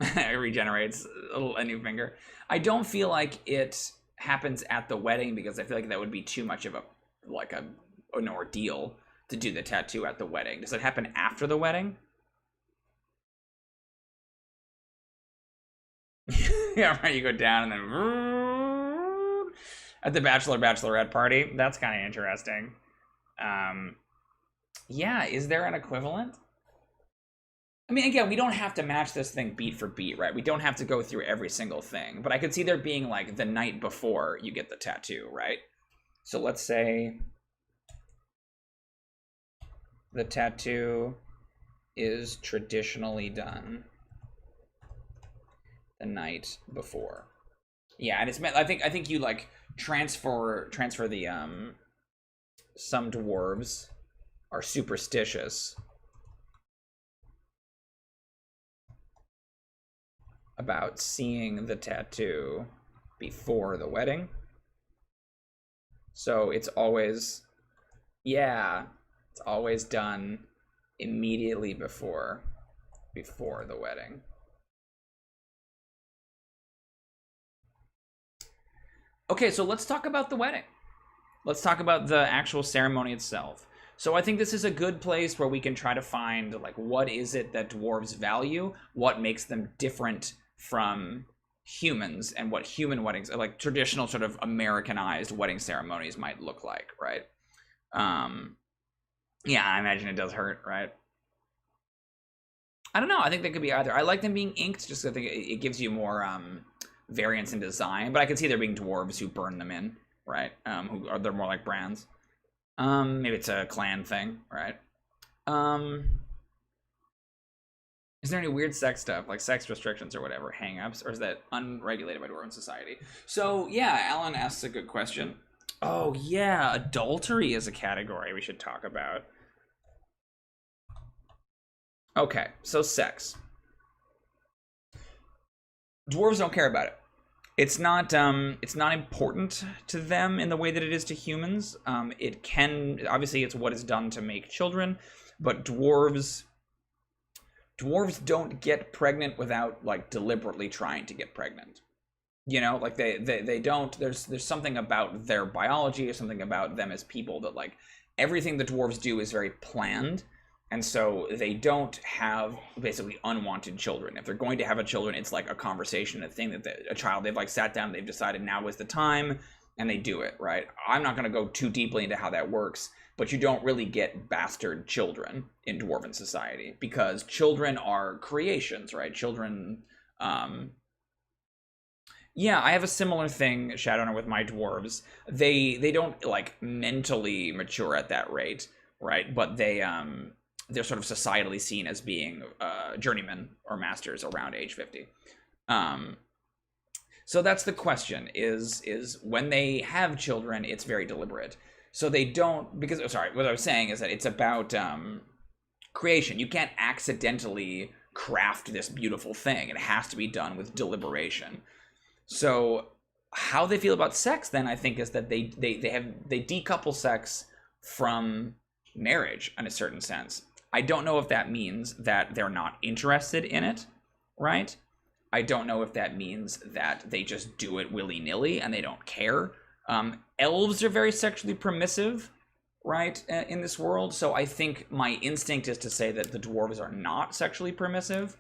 it regenerates a new finger. I don't feel like it happens at the wedding, because I feel like that would be too much of an ordeal to do the tattoo at the wedding. Does it happen after the wedding? Yeah, right. You go down and then at the bachelorette party. That's kind of interesting. Yeah, is there an equivalent? I mean, again, we don't have to match this thing beat for beat, right? We don't have to go through every single thing, but I could see there being like the night before you get the tattoo, right? So let's say the tattoo is traditionally done the night before. Yeah, and it's meant, I think you like transfer the some dwarves are superstitious about seeing the tattoo before the wedding. So it's always, yeah, it's always done immediately before the wedding. Okay, so let's talk about the wedding. Let's talk about the actual ceremony itself. So I think this is a good place where we can try to find, like, what is it that dwarves value? What makes them different from humans, and what human weddings, like traditional sort of Americanized wedding ceremonies, might look like, right? Yeah, I imagine it does hurt, right? I don't know. I think they could be either. I like them being inked, just because I think it gives you more variance in design. But I could see there being dwarves who burn them in, right? Who are, they're more like brands. Maybe it's a clan thing, right? Is there any weird sex stuff, like sex restrictions or whatever, hang-ups, or is that unregulated by Dwarven society? So, yeah, Alan asks a good question. Oh, yeah, adultery is a category we should talk about. Okay, so sex. Dwarves don't care about it. It's not important to them in the way that it is to humans. It can, obviously it's what is done to make children, but dwarves don't get pregnant without like deliberately trying to get pregnant. You know, like they don't, there's something about their biology or something about them as people that, like, everything the dwarves do is very planned. And so they don't have basically unwanted children. If they're going to have a children, it's like a conversation, a thing that a child, they've like sat down, they've decided now is the time, and they do it, right? I'm not going to go too deeply into how that works, but you don't really get bastard children in Dwarven society, because children are creations, right? Children, yeah, I have a similar thing, Shadowrunner, with my dwarves. They don't like mentally mature at that rate, right? But they're sort of societally seen as being journeymen or masters around age 50. Um, so that's the question: is when they have children, it's very deliberate. So they don't because sorry, what I was saying is that it's about creation. You can't accidentally craft this beautiful thing. It has to be done with deliberation. So how they feel about sex then, I think, is that they decouple sex from marriage in a certain sense. I don't know if that means that they're not interested in it, right? I don't know if that means that they just do it willy-nilly and they don't care. Elves are very sexually permissive, right, in this world. So I think my instinct is to say that the dwarves are not sexually permissive,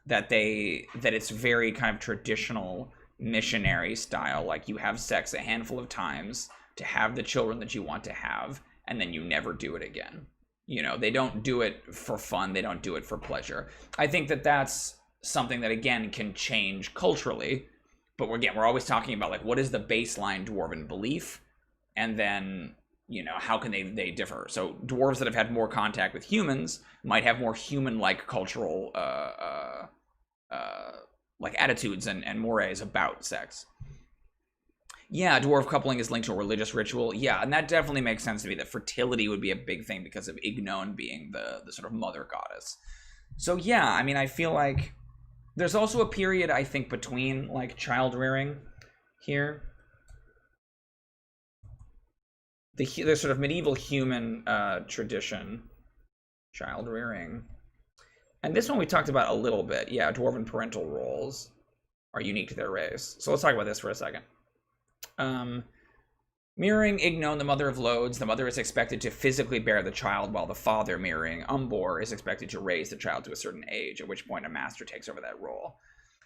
that it's very kind of traditional missionary style. Like, you have sex a handful of times to have the children that you want to have, and then you never do it again. You know, they don't do it for fun. They don't do it for pleasure. I think that that's something that, again, can change culturally. But we're always talking about, like, what is the baseline dwarven belief? And then, you know, how can they differ? So dwarves that have had more contact with humans might have more human-like cultural like attitudes and mores about sex. Yeah, dwarf coupling is linked to a religious ritual. Yeah, and that definitely makes sense to me, that fertility would be a big thing because of Ignon being the sort of mother goddess. So yeah, I mean, I feel like there's also a period, I think, between, like, child rearing here. The sort of medieval human tradition, child rearing. And this one we talked about a little bit. Yeah, dwarven parental roles are unique to their race. So let's talk about this for a second. Mirroring Ignon, the mother of loads, the mother is expected to physically bear the child, while the father, mirroring Umbor, is expected to raise the child to a certain age, at which point a master takes over that role.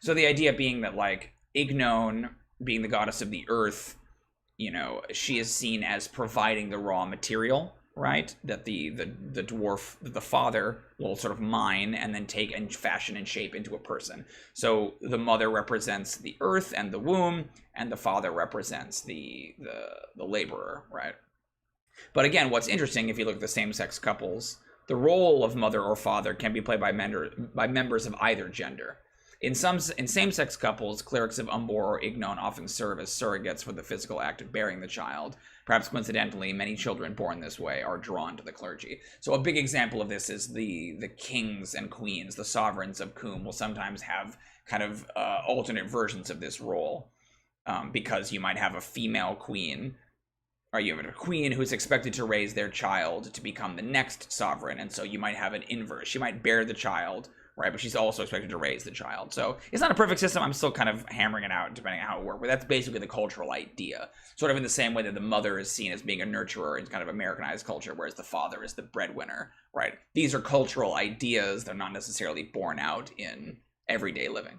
So the idea being that, like, Ignon, being the goddess of the earth, you know, she is seen as providing the raw material, right? That the dwarf, the father, will sort of mine and then take and fashion and shape into a person. So the mother represents the earth and the womb, and the father represents the laborer, right? But again, what's interesting, if you look at the same-sex couples, the role of mother or father can be played by members of either gender. In same-sex couples, clerics of Umbor or Ignon often serve as surrogates for the physical act of bearing the child. Perhaps coincidentally, many children born this way are drawn to the clergy. So a big example of this is the kings and queens, the sovereigns of Coombe, will sometimes have kind of alternate versions of this role, because you might have a female queen, or you have a queen who's expected to raise their child to become the next sovereign, and so you might have an inverse. She might bear the child, right, but she's also expected to raise the child. So it's not a perfect system. I'm still kind of hammering it out depending on how it works, but that's basically the cultural idea. Sort of in the same way that the mother is seen as being a nurturer in kind of Americanized culture, whereas the father is the breadwinner, right? These are cultural ideas. They're not necessarily borne out in everyday living.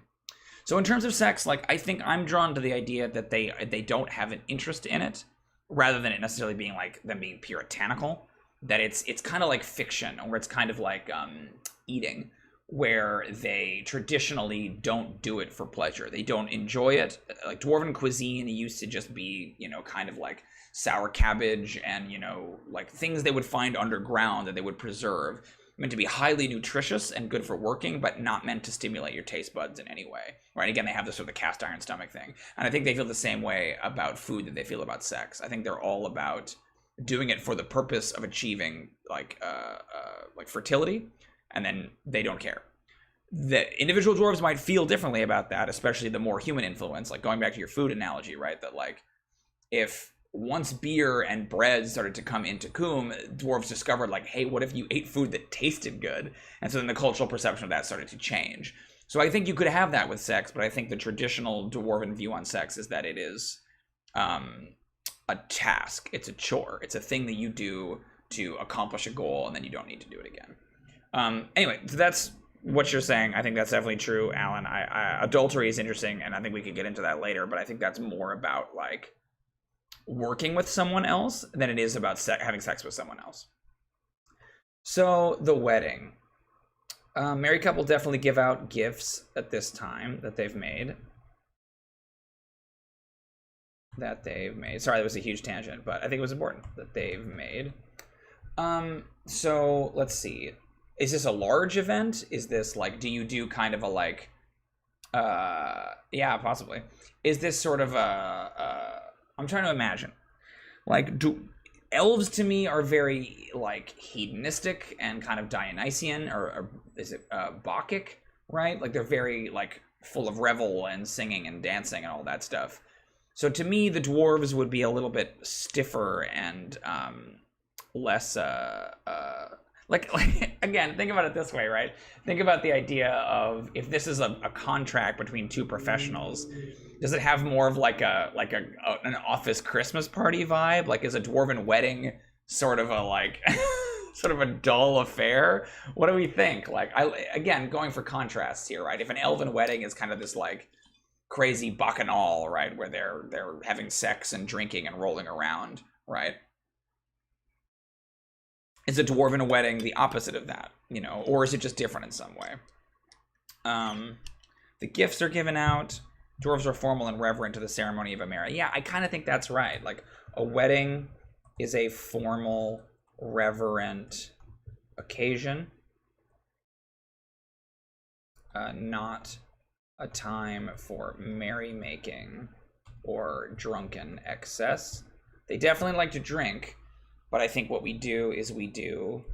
So in terms of sex, like, I think I'm drawn to the idea that they don't have an interest in it, rather than it necessarily being like them being puritanical. That it's kind of like fiction, or it's kind of like eating, where they traditionally don't do it for pleasure. They don't enjoy it. Like, dwarven cuisine used to just be, you know, kind of like sour cabbage and, you know, like things they would find underground that they would preserve, meant to be highly nutritious and good for working, but not meant to stimulate your taste buds in any way, right? Again, they have this sort of the cast iron stomach thing. And I think they feel the same way about food that they feel about sex. I think they're all about doing it for the purpose of achieving like fertility, and then they don't care. The individual dwarves might feel differently about that, especially the more human influence, like going back to your food analogy, right? That, like, if once beer and bread started to come into Coombe, dwarves discovered, like, hey, what if you ate food that tasted good? And so then the cultural perception of that started to change. So I think you could have that with sex, but I think the traditional dwarven view on sex is that it is a task. It's a chore. It's a thing that you do to accomplish a goal, and then you don't need to do it again. Anyway, so that's what you're saying. I think that's definitely true, Alan. Adultery is interesting, and I think we could get into that later, but I think that's more about, like, working with someone else than it is about having sex with someone else. So the wedding. Married couple definitely give out gifts at this time that they've made. Sorry, that was a huge tangent, but I think it was important that they've made. So let's see. Is this a large event? Is this, like, do you do kind of a, like, Yeah, possibly. Is this sort of I'm trying to imagine. Like, do elves to me are very like hedonistic and kind of Dionysian, or is it Bacchic, right? Like they're very like full of revel and singing and dancing and all that stuff. So to me, the dwarves would be a little bit stiffer and less like again, think about it this way, right? Think about the idea of if this is a contract between two professionals, does it have more of like an office Christmas party vibe? Like, is a dwarven wedding sort of a like sort of a dull affair? What do we think? Like, again, going for contrasts here, right? If an elven wedding is kind of this like crazy bacchanal, right, where they're having sex and drinking and rolling around, right? Is a dwarven wedding the opposite of that, you know, or is it just different in some way? The gifts are given out. Dwarves are formal and reverent to the ceremony of a marriage. Yeah, I kind of think that's right. Like, a wedding is a formal, reverent occasion, not a time for merrymaking or drunken excess. They definitely like to drink, but I think what we do is we do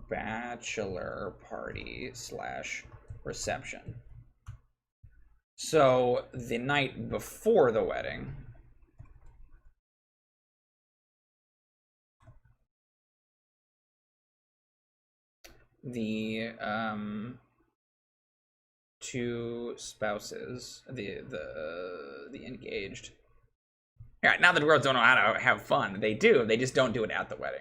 bachelor party / reception. So the night before the wedding, the two spouses, the engaged. Yeah, now the dwarves don't know how to have fun. They do. They just don't do it at the wedding,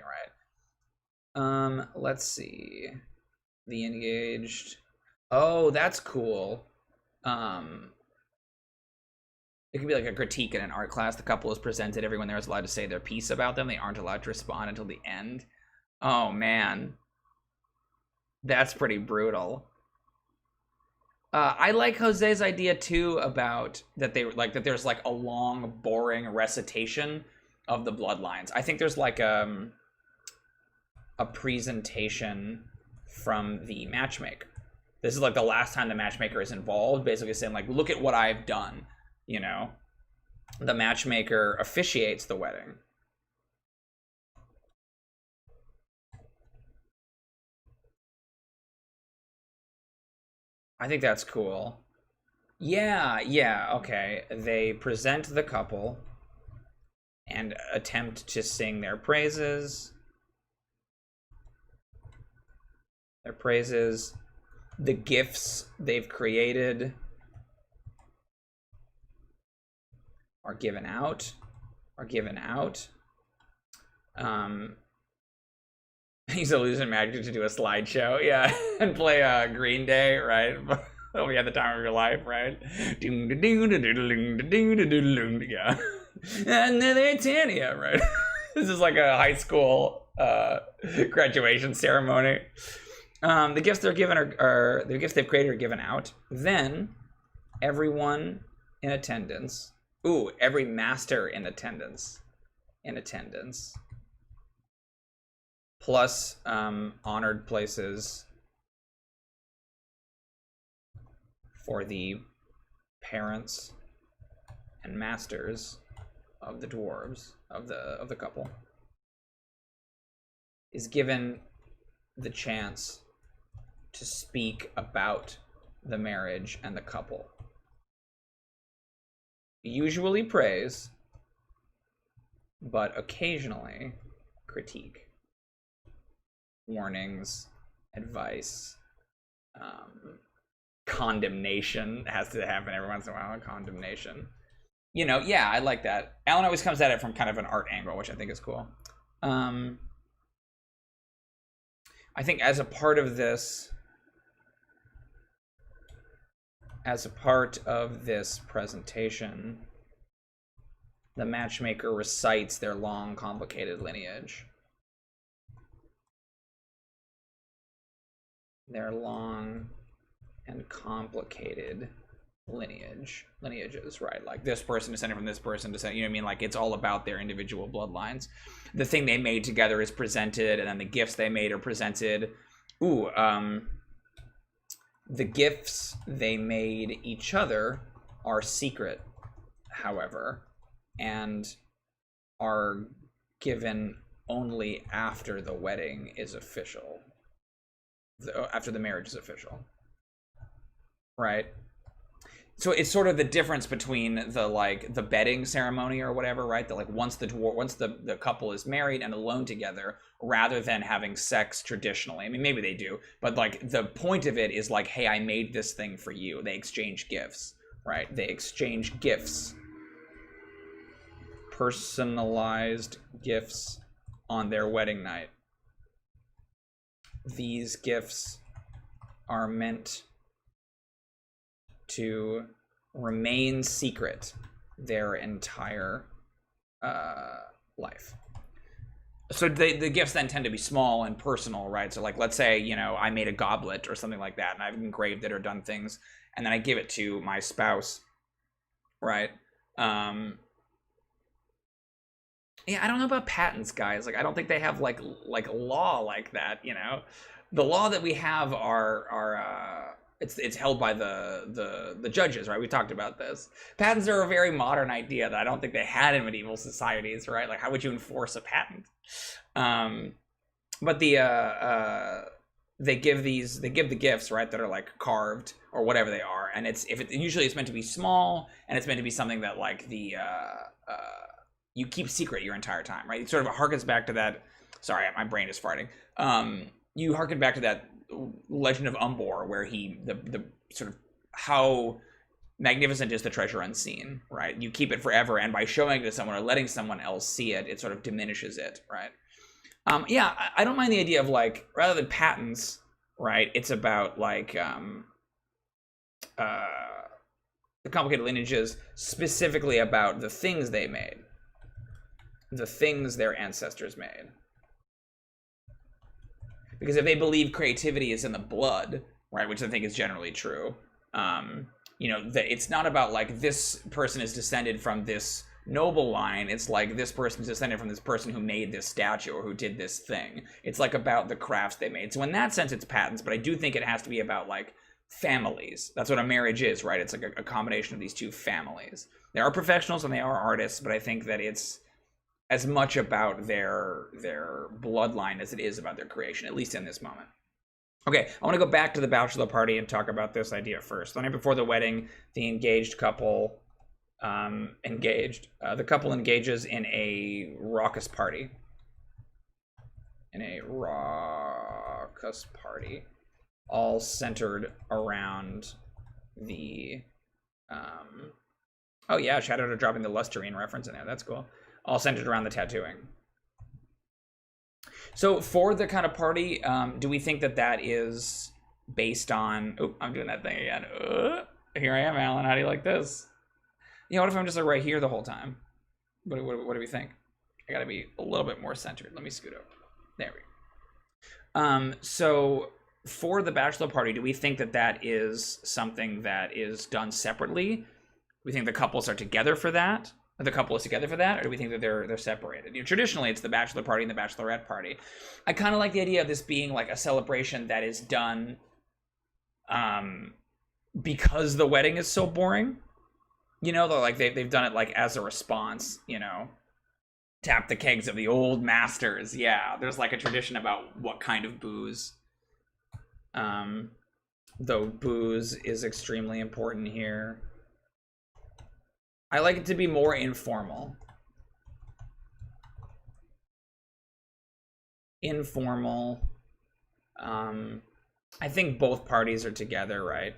right? Let's see. The engaged. Oh, that's cool. It could be like a critique in an art class. The couple is presented. Everyone there is allowed to say their piece about them. They aren't allowed to respond until the end. Oh, man. That's pretty brutal. I like Jose's idea too about that that there's like a long, boring recitation of the bloodlines. I think there's like a presentation from the matchmaker. This is like the last time the matchmaker is involved, basically saying like, look at what I've done, you know. The matchmaker officiates the wedding. I think that's cool. Yeah, okay. They present the couple and attempt to sing their praises. The gifts they've created are given out. He's illusion magic to do a slideshow, yeah, and play Green Day, right? Oh, we had the time of your life, right? Yeah, another Tanya, right? This is like a high school graduation ceremony. The gifts they're given are the gifts they've created are given out. Then everyone in attendance. Ooh, every master in attendance. Plus honored places for the parents and masters of the dwarves of the couple is given the chance to speak about the marriage and the couple. Usually praise, but occasionally critique. Warnings, advice, condemnation has to happen every once in a while. Condemnation, you know. Yeah, I like that. Alan always comes at it from kind of an art angle, which I think is cool. I think as a part of this presentation, the matchmaker recites their long, complicated lineage. Their long and complicated lineages, right? Like this person descended from this person descended, you know what I mean? Like it's all about their individual bloodlines. The thing they made together is presented, and then the gifts they made are presented. Ooh, The gifts they made each other are secret, however, and are given only after the wedding is official. After the marriage is official. Right? So it's sort of the difference between the bedding ceremony or whatever, right? That like once the couple is married and alone together, rather than having sex traditionally. I mean, maybe they do, but like the point of it is like, hey, I made this thing for you. They exchange gifts, right? They exchange gifts, personalized gifts on their wedding night. These gifts are meant to remain secret their entire life. So the gifts then tend to be small and personal, right? So like, let's say, you know, I made a goblet or something like that, and I've engraved it or done things, and then I give it to my spouse, right? Yeah, I don't know about patents, guys. Like, I don't think they have like law like that, you know? The law that we have are it's held by the judges, right? We talked about this. Patents are a very modern idea that I don't think they had in medieval societies, right? Like, how would you enforce a patent? But they give the gifts, right, that are like carved or whatever they are, and usually it's meant to be small, and it's meant to be something that like you keep secret your entire time, right? It sort of harkens back to that. Sorry, my brain is farting. You harken back to that Legend of Umbor, where the sort of how magnificent is the treasure unseen, right? You keep it forever, and by showing it to someone or letting someone else see it, it sort of diminishes it, right? Yeah, I don't mind the idea of like, rather than patents, right? It's about like the complicated lineages, specifically about the things they made, the things their ancestors made. Because if they believe creativity is in the blood, right, which I think is generally true, you know, it's not about like this person is descended from this noble line. It's like this person is descended from this person who made this statue or who did this thing. It's like about the crafts they made. So in that sense, it's patents, but I do think it has to be about like families. That's what a marriage is, right? It's like a combination of these two families. They are professionals and they are artists, but I think that it's as much about their bloodline as it is about their creation, at least in this moment. Okay, I want to go back to the bachelor party and talk about this idea first. The night before the wedding, the engaged couple the couple engages in a raucous party. All centered around the oh yeah, shout out to dropping the Lusterine reference in there. That's cool. All centered around the tattooing. So for the kind of party, do we think that is based on... Oh, I'm doing that thing again. Here I am, Alan. How do you like this? You know, what if I'm just like right here the whole time? What do we think? I gotta be a little bit more centered. Let me scoot over. There we go. So for the bachelor party, do we think that is something that is done separately? Do we think the couples are together for that? The couple is together for that, or do we think that they're separated? You know, traditionally, it's the bachelor party and the bachelorette party. I kind of like the idea of this being like a celebration that is done because the wedding is so boring. You know, like they've done it like as a response, you know. Tap the kegs of the old masters. Yeah, there's like a tradition about what kind of booze. Though booze is extremely important here. I like it to be more informal. I think both parties are together, right?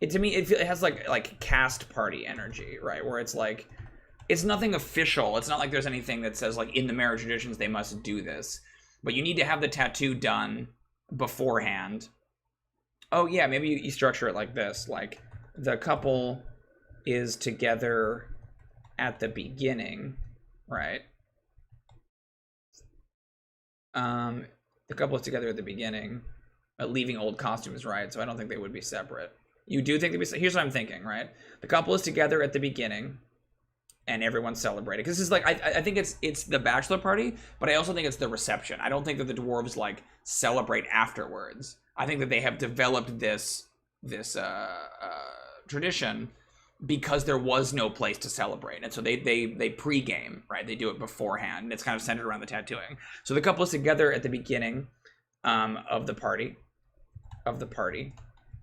To me, it has like cast party energy, right? Where it's like, it's nothing official. It's not like there's anything that says like in the marriage traditions they must do this. But you need to have the tattoo done beforehand. Oh yeah, maybe you structure it like this, like the couple is together at the beginning, right? The couple is together at the beginning, leaving old costumes, right? So I don't think they would be separate. You do think they'd be... Here's what I'm thinking, right? The couple is together at the beginning, and everyone's celebrating. Because this is like, I think it's the bachelor party, but I also think it's the reception. I don't think that the dwarves like celebrate afterwards. I think that they have developed this tradition because there was no place to celebrate, and so they pregame, right? They do it beforehand, and it's kind of centered around the tattooing. So the couple is together at the beginning of the party,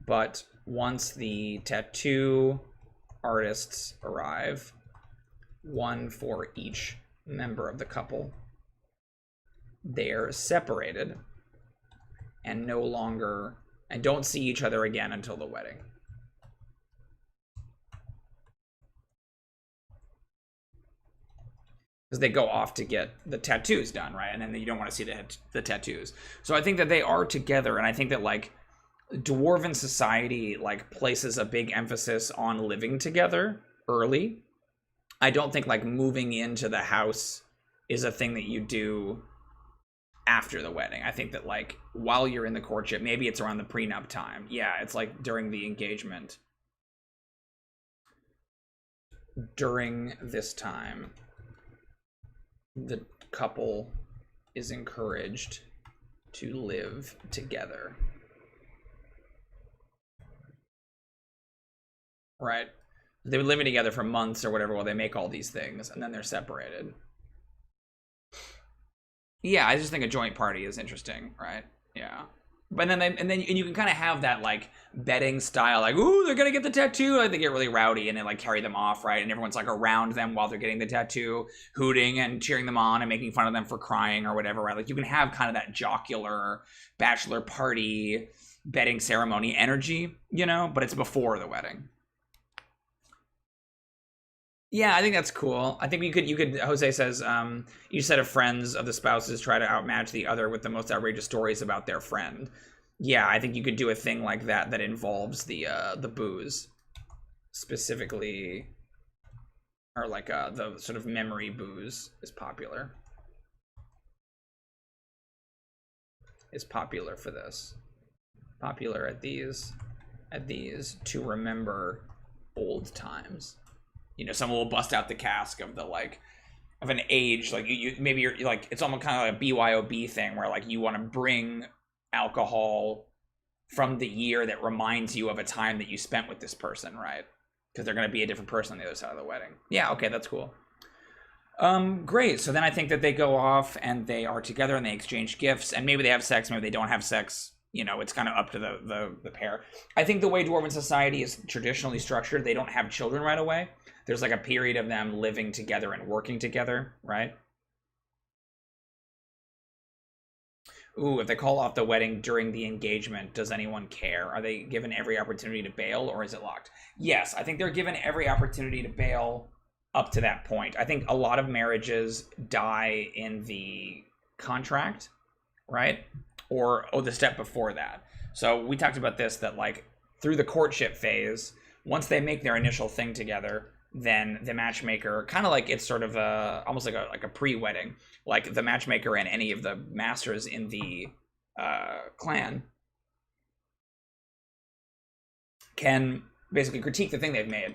but once the tattoo artists arrive, one for each member of the couple, they're separated and no longer, and don't see each other again until the wedding. Because they go off to get the tattoos done, right? And then you don't want to see the tattoos. So I think that they are together, and I think that like Dwarven society like places a big emphasis on living together early. I don't think like moving into the house is a thing that you do after the wedding. I think that like while you're in the courtship, maybe it's around the prenup time. Yeah, it's like during the engagement. During this time, the couple is encouraged to live together. Right? They've been living together for months or whatever while they make all these things, and then they're separated. Yeah, I just think a joint party is interesting, right? Yeah. But then you can kind of have that like betting style, like, ooh, they're gonna get the tattoo. Like they get really rowdy and then like carry them off, right? And everyone's like around them while they're getting the tattoo, hooting and cheering them on and making fun of them for crying or whatever, right? Like you can have kind of that jocular bachelor party betting ceremony energy, you know, but it's before the wedding. Yeah, I think that's cool. I think you could Jose says, each set of friends of the spouses try to outmatch the other with the most outrageous stories about their friend. Yeah, I think you could do a thing like that that involves the booze. Specifically, or like the sort of memory booze is popular. Is popular for this. Popular at these to remember old times. You know, someone will bust out the cask of the like of an age, like you maybe you're like, it's almost kind of like a BYOB thing where like you want to bring alcohol from the year that reminds you of a time that you spent with this person, right? Because they're going to be a different person on the other side of the wedding. Yeah, okay, that's cool. Great. So then I think that they go off and they are together and they exchange gifts, and maybe they have sex, maybe they don't have sex. You know, it's kind of up to the pair. I think the way Dwarven society is traditionally structured, they don't have children right away. There's like a period of them living together and working together, right? Ooh, if they call off the wedding during the engagement, does anyone care? Are they given every opportunity to bail, or is it locked? Yes, I think they're given every opportunity to bail up to that point. I think a lot of marriages die in the contract, right? Or the step before that. So we talked about this, that like through the courtship phase, once they make their initial thing together, then the matchmaker, kind of like it's sort of almost like a pre-wedding, like the matchmaker and any of the masters in the clan can basically critique the thing they've made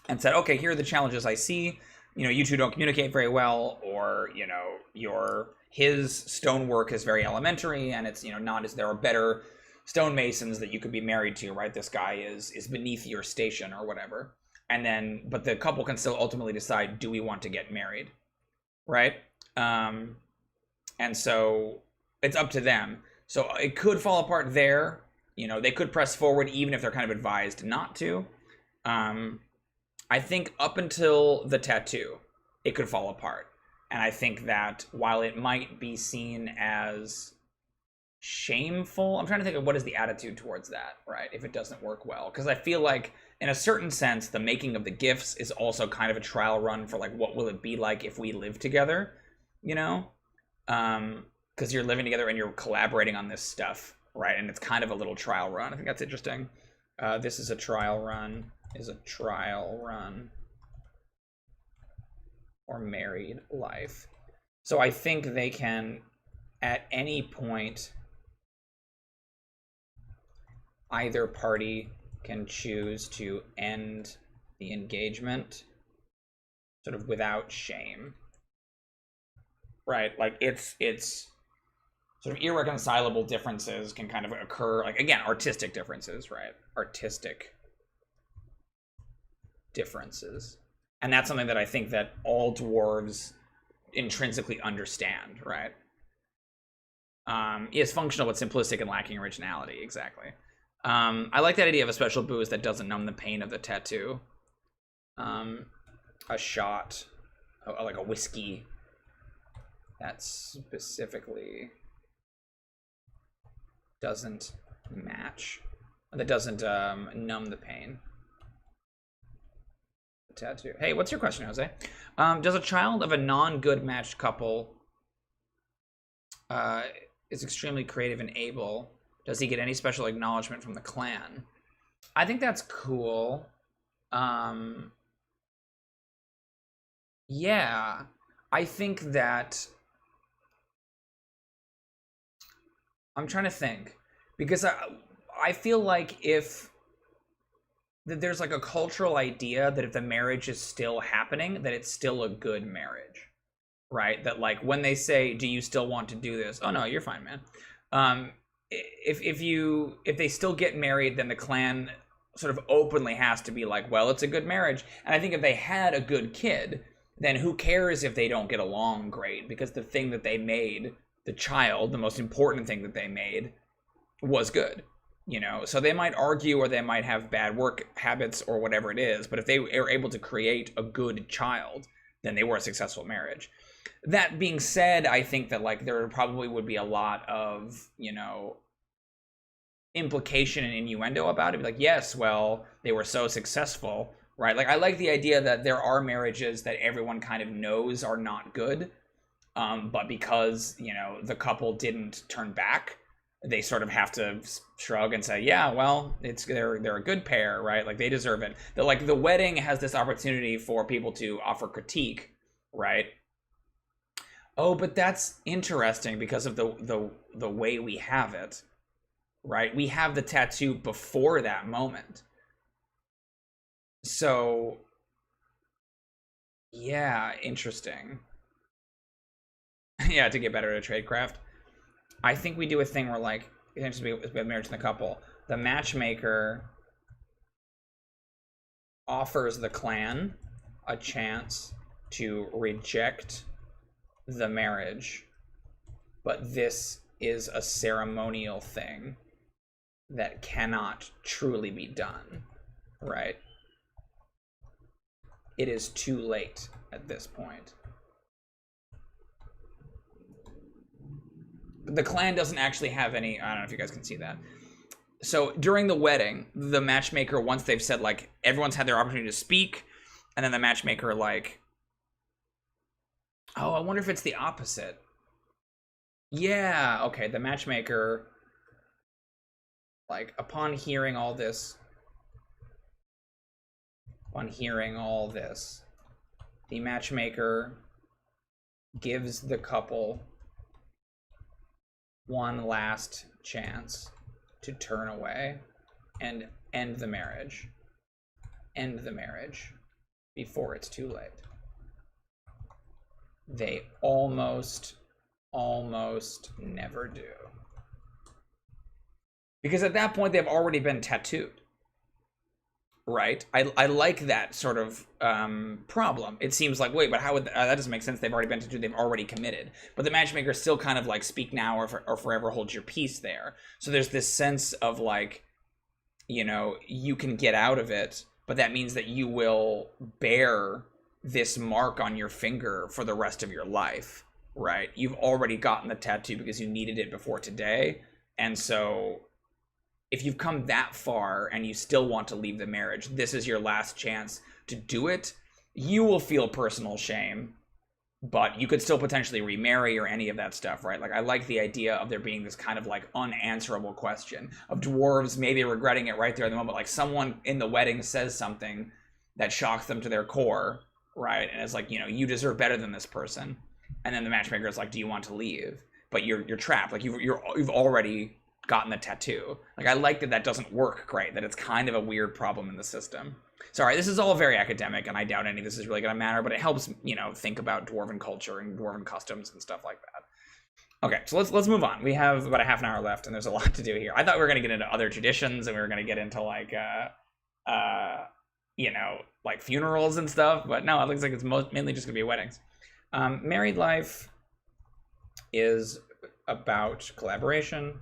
and said, okay, here are the challenges I see. You know, you two don't communicate very well, or, you know, his stonework is very elementary, and it's, you know, not as there are better stonemasons that you could be married to, right? This guy is beneath your station or whatever. And then, but the couple can still ultimately decide, do we want to get married, right? And so it's up to them. So it could fall apart there. You know, they could press forward even if they're kind of advised not to. I think up until the tattoo, it could fall apart. And I think that while it might be seen as shameful, I'm trying to think of what is the attitude towards that, right? If it doesn't work well. Because I feel like in a certain sense, the making of the gifts is also kind of a trial run for like, what will it be like if we live together, you know? Because you're living together and you're collaborating on this stuff, right? And it's kind of a little trial run. I think that's interesting. This is a trial run. Is a trial run or married life. So I think they can, at any point, either party can choose to end the engagement sort of without shame, right? Like it's sort of irreconcilable differences can kind of occur, like, again, artistic differences, right? Artistic differences. And that's something that I think that all dwarves intrinsically understand, right? Is functional but simplistic and lacking originality, exactly. I like that idea of a special booze that doesn't numb the pain of the tattoo. A shot, like a whiskey that specifically doesn't match, that doesn't numb the pain. Tattoo. Hey, what's your question, Jose? Does a child of a non-good matched couple is extremely creative and able, does he get any special acknowledgement from the clan? I think that's cool. Yeah, I think that, I'm trying to think, because I feel like if that there's like a cultural idea that if the marriage is still happening, that it's still a good marriage, right? That like when they say, do you still want to do this? Oh no, you're fine, man. If they still get married, then the clan sort of openly has to be like, well, it's a good marriage. And I think if they had a good kid, then who cares if they don't get along great? Because the thing that they made, the child, the most important thing that they made, was good. You know, so they might argue or they might have bad work habits or whatever it is, but if they are able to create a good child, then they were a successful marriage. That being said, I think that like there probably would be a lot of, you know, implication and innuendo about it. Like, yes, well, they were so successful, right? Like, I like the idea that there are marriages that everyone kind of knows are not good, but because, you know, the couple didn't turn back, they sort of have to shrug and say, yeah, well, they're a good pair, right? Like, they deserve it. That like the wedding has this opportunity for people to offer critique, right? Oh, but that's interesting because of the way we have it, right? We have the tattoo before that moment. So, yeah, interesting. Yeah, to get better at tradecraft. I think we do a thing where, like, we have marriage in the couple. The matchmaker offers the clan a chance to reject the marriage, but this is a ceremonial thing that cannot truly be done, right? It is too late at this point. The clan doesn't actually have any, I don't know if you guys can see that. So during the wedding, the matchmaker, once they've said, like, everyone's had their opportunity to speak, and then the matchmaker, like, oh, I wonder if it's the opposite. Yeah, okay, the matchmaker, like, upon hearing all this, the matchmaker gives the couple one last chance to turn away and end the marriage before it's too late. They almost never do, because at that point they've already been tattooed, right? I like that sort of problem. It seems like, wait, but how would that doesn't make sense? They've already been tattooed, they've already committed, but the matchmaker still kind of like speak now or forever hold your peace there. So there's this sense of like, you know, you can get out of it, but that means that you will bear this mark on your finger for the rest of your life, right? You've already gotten the tattoo because you needed it before today, and so if you've come that far and you still want to leave the marriage, this is your last chance to do it. You will feel personal shame, but you could still potentially remarry or any of that stuff, right? Like, I like the idea of there being this kind of like unanswerable question of dwarves maybe regretting it right there in the moment. Like, someone in the wedding says something that shocks them to their core, right? And it's like, you know, you deserve better than this person. And then the matchmaker is like, do you want to leave? But you're trapped. Like, you've already gotten the tattoo. Like, I like that doesn't work great, that it's kind of a weird problem in the system. Sorry, this is all very academic, and I doubt any of this is really going to matter, but it helps, you know, think about Dwarven culture and Dwarven customs and stuff like Okay, so let's move on. We have about a half an hour left, and there's a lot to do here. I thought we were gonna get into other traditions, and we were gonna get into like you know, like funerals and stuff, but no, it looks like it's mainly just gonna be weddings. Married life is about collaboration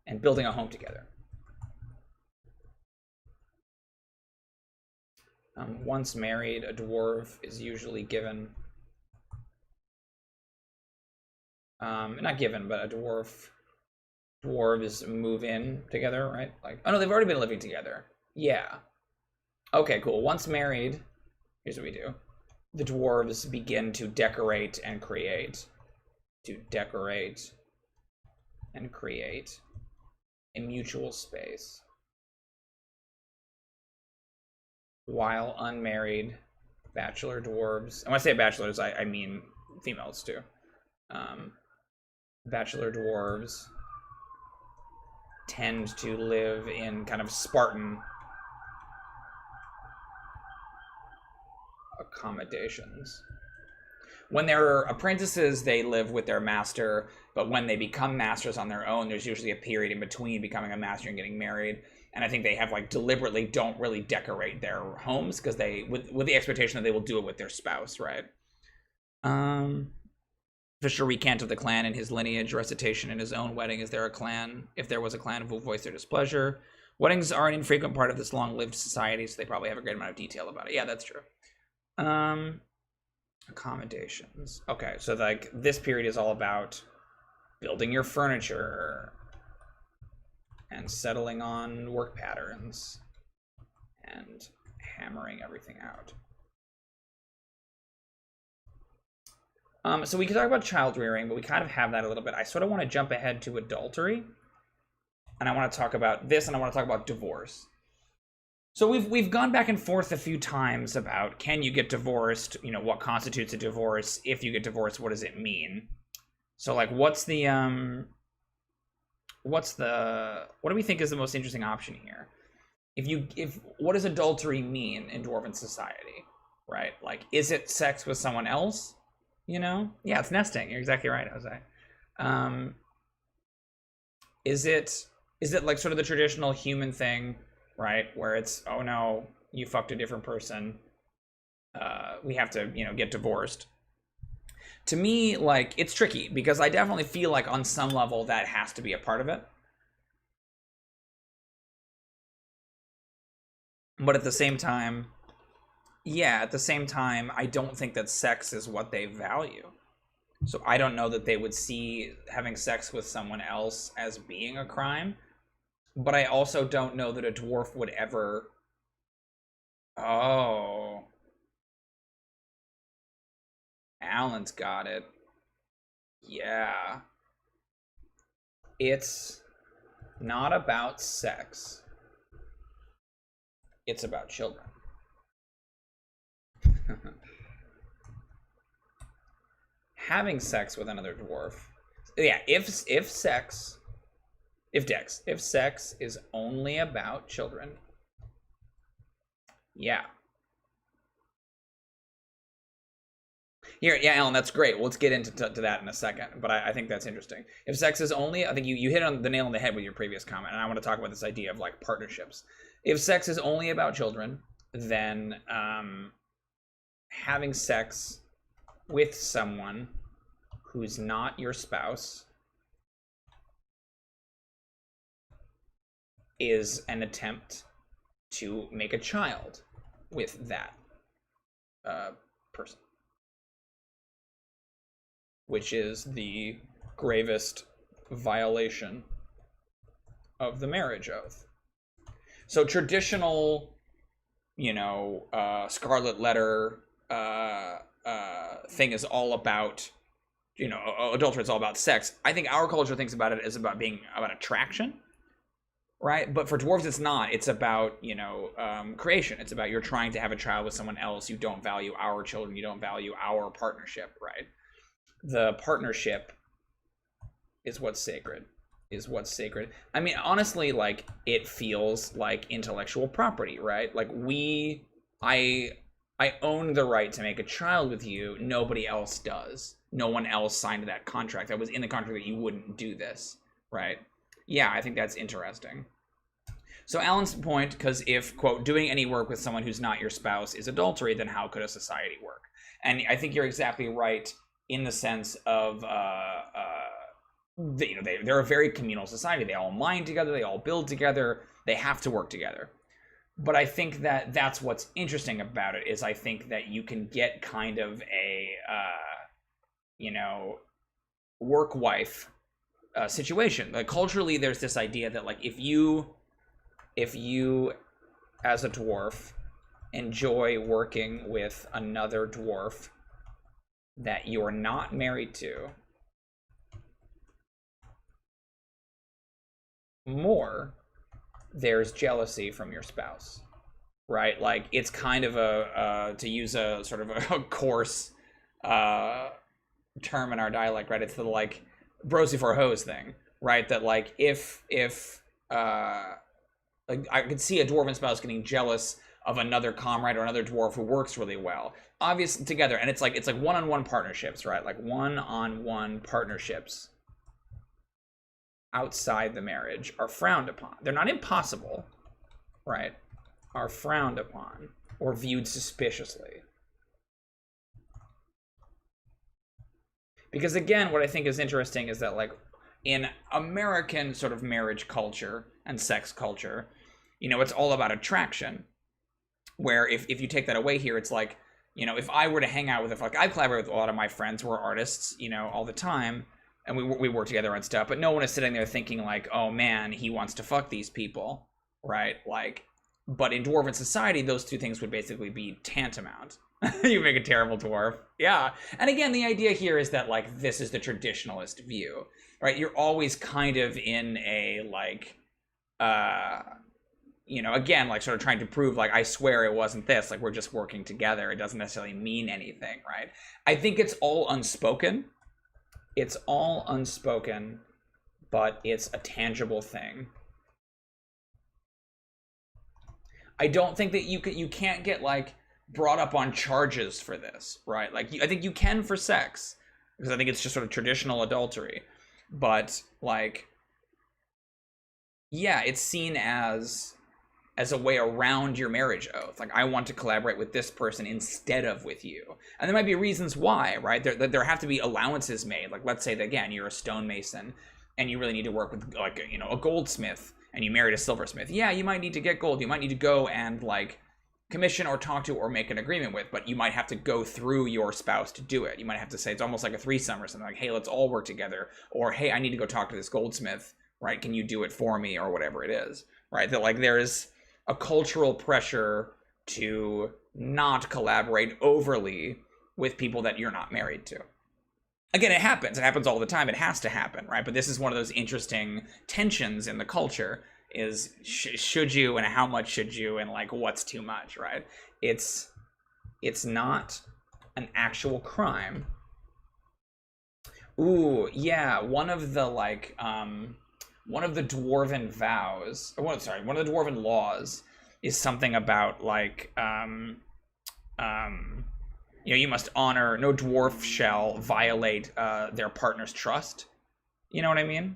and building a home together. Once married, a dwarf is usually given, not given, but a dwarves move in together, right? Like, oh no, they've already been living together. Yeah. Okay, cool. Once married, here's what we do. The dwarves begin to decorate and create. To decorate and create a mutual space. While unmarried, bachelor dwarves, and when I say bachelors, I mean females too. Bachelor dwarves tend to live in kind of Spartan accommodations. When they're apprentices, they live with their master, but when they become masters on their own, there's usually a period in between becoming a master and getting married. And I think they have like deliberately don't really decorate their homes because they with the expectation that they will do it with their spouse, right? Fisher recant of the clan and his lineage, recitation in his own wedding. Is there a clan? If there was a clan, who voiced their displeasure? Weddings are an infrequent part of this long-lived society, so they probably have a great amount of detail about it. Yeah, that's true. Accommodations. Okay, so like this period is all about building your furniture and settling on work patterns and hammering everything out. So we could talk about child rearing, but we kind of have that a little bit. I sort of want to jump ahead to adultery, and I want to talk about this, and I want to talk about divorce. So we've gone back and forth a few times about, can you get divorced? You know, what constitutes a divorce? If you get divorced, what does it mean? So like, what do we think is the most interesting option here? What does adultery mean in Dwarven society, right? Like, is it sex with someone else? You know? Yeah, it's nesting. You're exactly right, Jose. Is it like sort of the traditional human thing, right? Where it's, oh no, you fucked a different person. We have to, you know, get divorced. To me, like, it's tricky because I definitely feel like on some level that has to be a part of it. But at the same time, I don't think that sex is what they value. So I don't know that they would see having sex with someone else as being a crime. But I also don't know that a dwarf would ever... Oh. Alan's got it. Yeah. It's not about sex. It's about children. Having sex with another dwarf. Yeah, if sex is only about children. Yeah. Here, yeah, Alan, that's great. Well, let's get into that in a second, but I think that's interesting. If sex is only, I think you hit on the nail on the head with your previous comment, and I want to talk about this idea of like partnerships. If sex is only about children, then having sex with someone who's not your spouse is an attempt to make a child with that person, which is the gravest violation of the marriage oath. So traditional, you know, Scarlet Letter thing is all about, you know, adultery is all about sex. I think our culture thinks about it as about being about attraction, right? But for dwarves, it's not. It's about, you know, creation. It's about you're trying to have a child with someone else. You don't value our children. You don't value our partnership, right? The partnership is what's sacred. I mean, honestly, like, it feels like intellectual property, right? Like, I own the right to make a child with you. Nobody else does. No one else signed that contract. That was in the contract that you wouldn't do this, right? Yeah, I think that's interesting. So Alan's point, because if, quote, doing any work with someone who's not your spouse is adultery, then how could a society work? And I think you're exactly right in the sense of, they're a very communal society. They all mine together. They all build together. They have to work together. But I think that that's what's interesting about it, is I think that you can get kind of a, work wife situation. Like culturally, there's this idea that like if you as a dwarf enjoy working with another dwarf that you're not married to more, there's jealousy from your spouse, right? Like it's kind of a to use a sort of a coarse term in our dialect, right? It's the like bros before hoes thing, right? That like if like I could see a dwarven spouse getting jealous of another comrade or another dwarf who works really well, obviously together, and it's like one-on-one partnerships, right? Like one-on-one partnerships outside the marriage are frowned upon. They're not impossible, right? Are frowned upon or viewed suspiciously. Because again, what I think is interesting is that like in American sort of marriage culture and sex culture, it's all about attraction. Where if you take that away here, it's like, if I were to hang out with, I collaborate with a lot of my friends who are artists, all the time, and we work together on stuff, but no one is sitting there thinking like, oh man, he wants to fuck these people, right? Like, but in Dwarven society, those two things would basically be tantamount. You make a terrible dwarf. Yeah. And again, the idea here is that like, this is the traditionalist view, right? You're always kind of in a like, again, like sort of trying to prove like, I swear it wasn't this, like we're just working together. It doesn't necessarily mean anything, right? I think it's all unspoken. It's all unspoken, but it's a tangible thing. I don't think that you can't get like brought up on charges for this, right? Like I think you can for sex, because I think it's just sort of traditional adultery, but like, yeah, it's seen as a way around your marriage oath. Like I want to collaborate with this person instead of with you. And there might be reasons why, right? There have to be allowances made. Like let's say that again, you're a stonemason and you really need to work with like, a goldsmith, and you married a silversmith. Yeah, you might need to get gold. You might need to go and like commission or talk to or make an agreement with, but you might have to go through your spouse to do it. You might have to say, it's almost like a threesome or something, like, hey, let's all work together. Or, hey, I need to go talk to this goldsmith, right? Can you do it for me? Or whatever it is, right? That like there's a cultural pressure to not collaborate overly with people that you're not married to. Again, it happens. It happens all the time. It has to happen, right? But this is one of those interesting tensions in the culture, is should you and how much should you and like what's too much, right? It's not an actual crime. Ooh, yeah, one of the Dwarven vows, one of the Dwarven laws is something about like, you must honor, no dwarf shall violate their partner's trust. You know what I mean?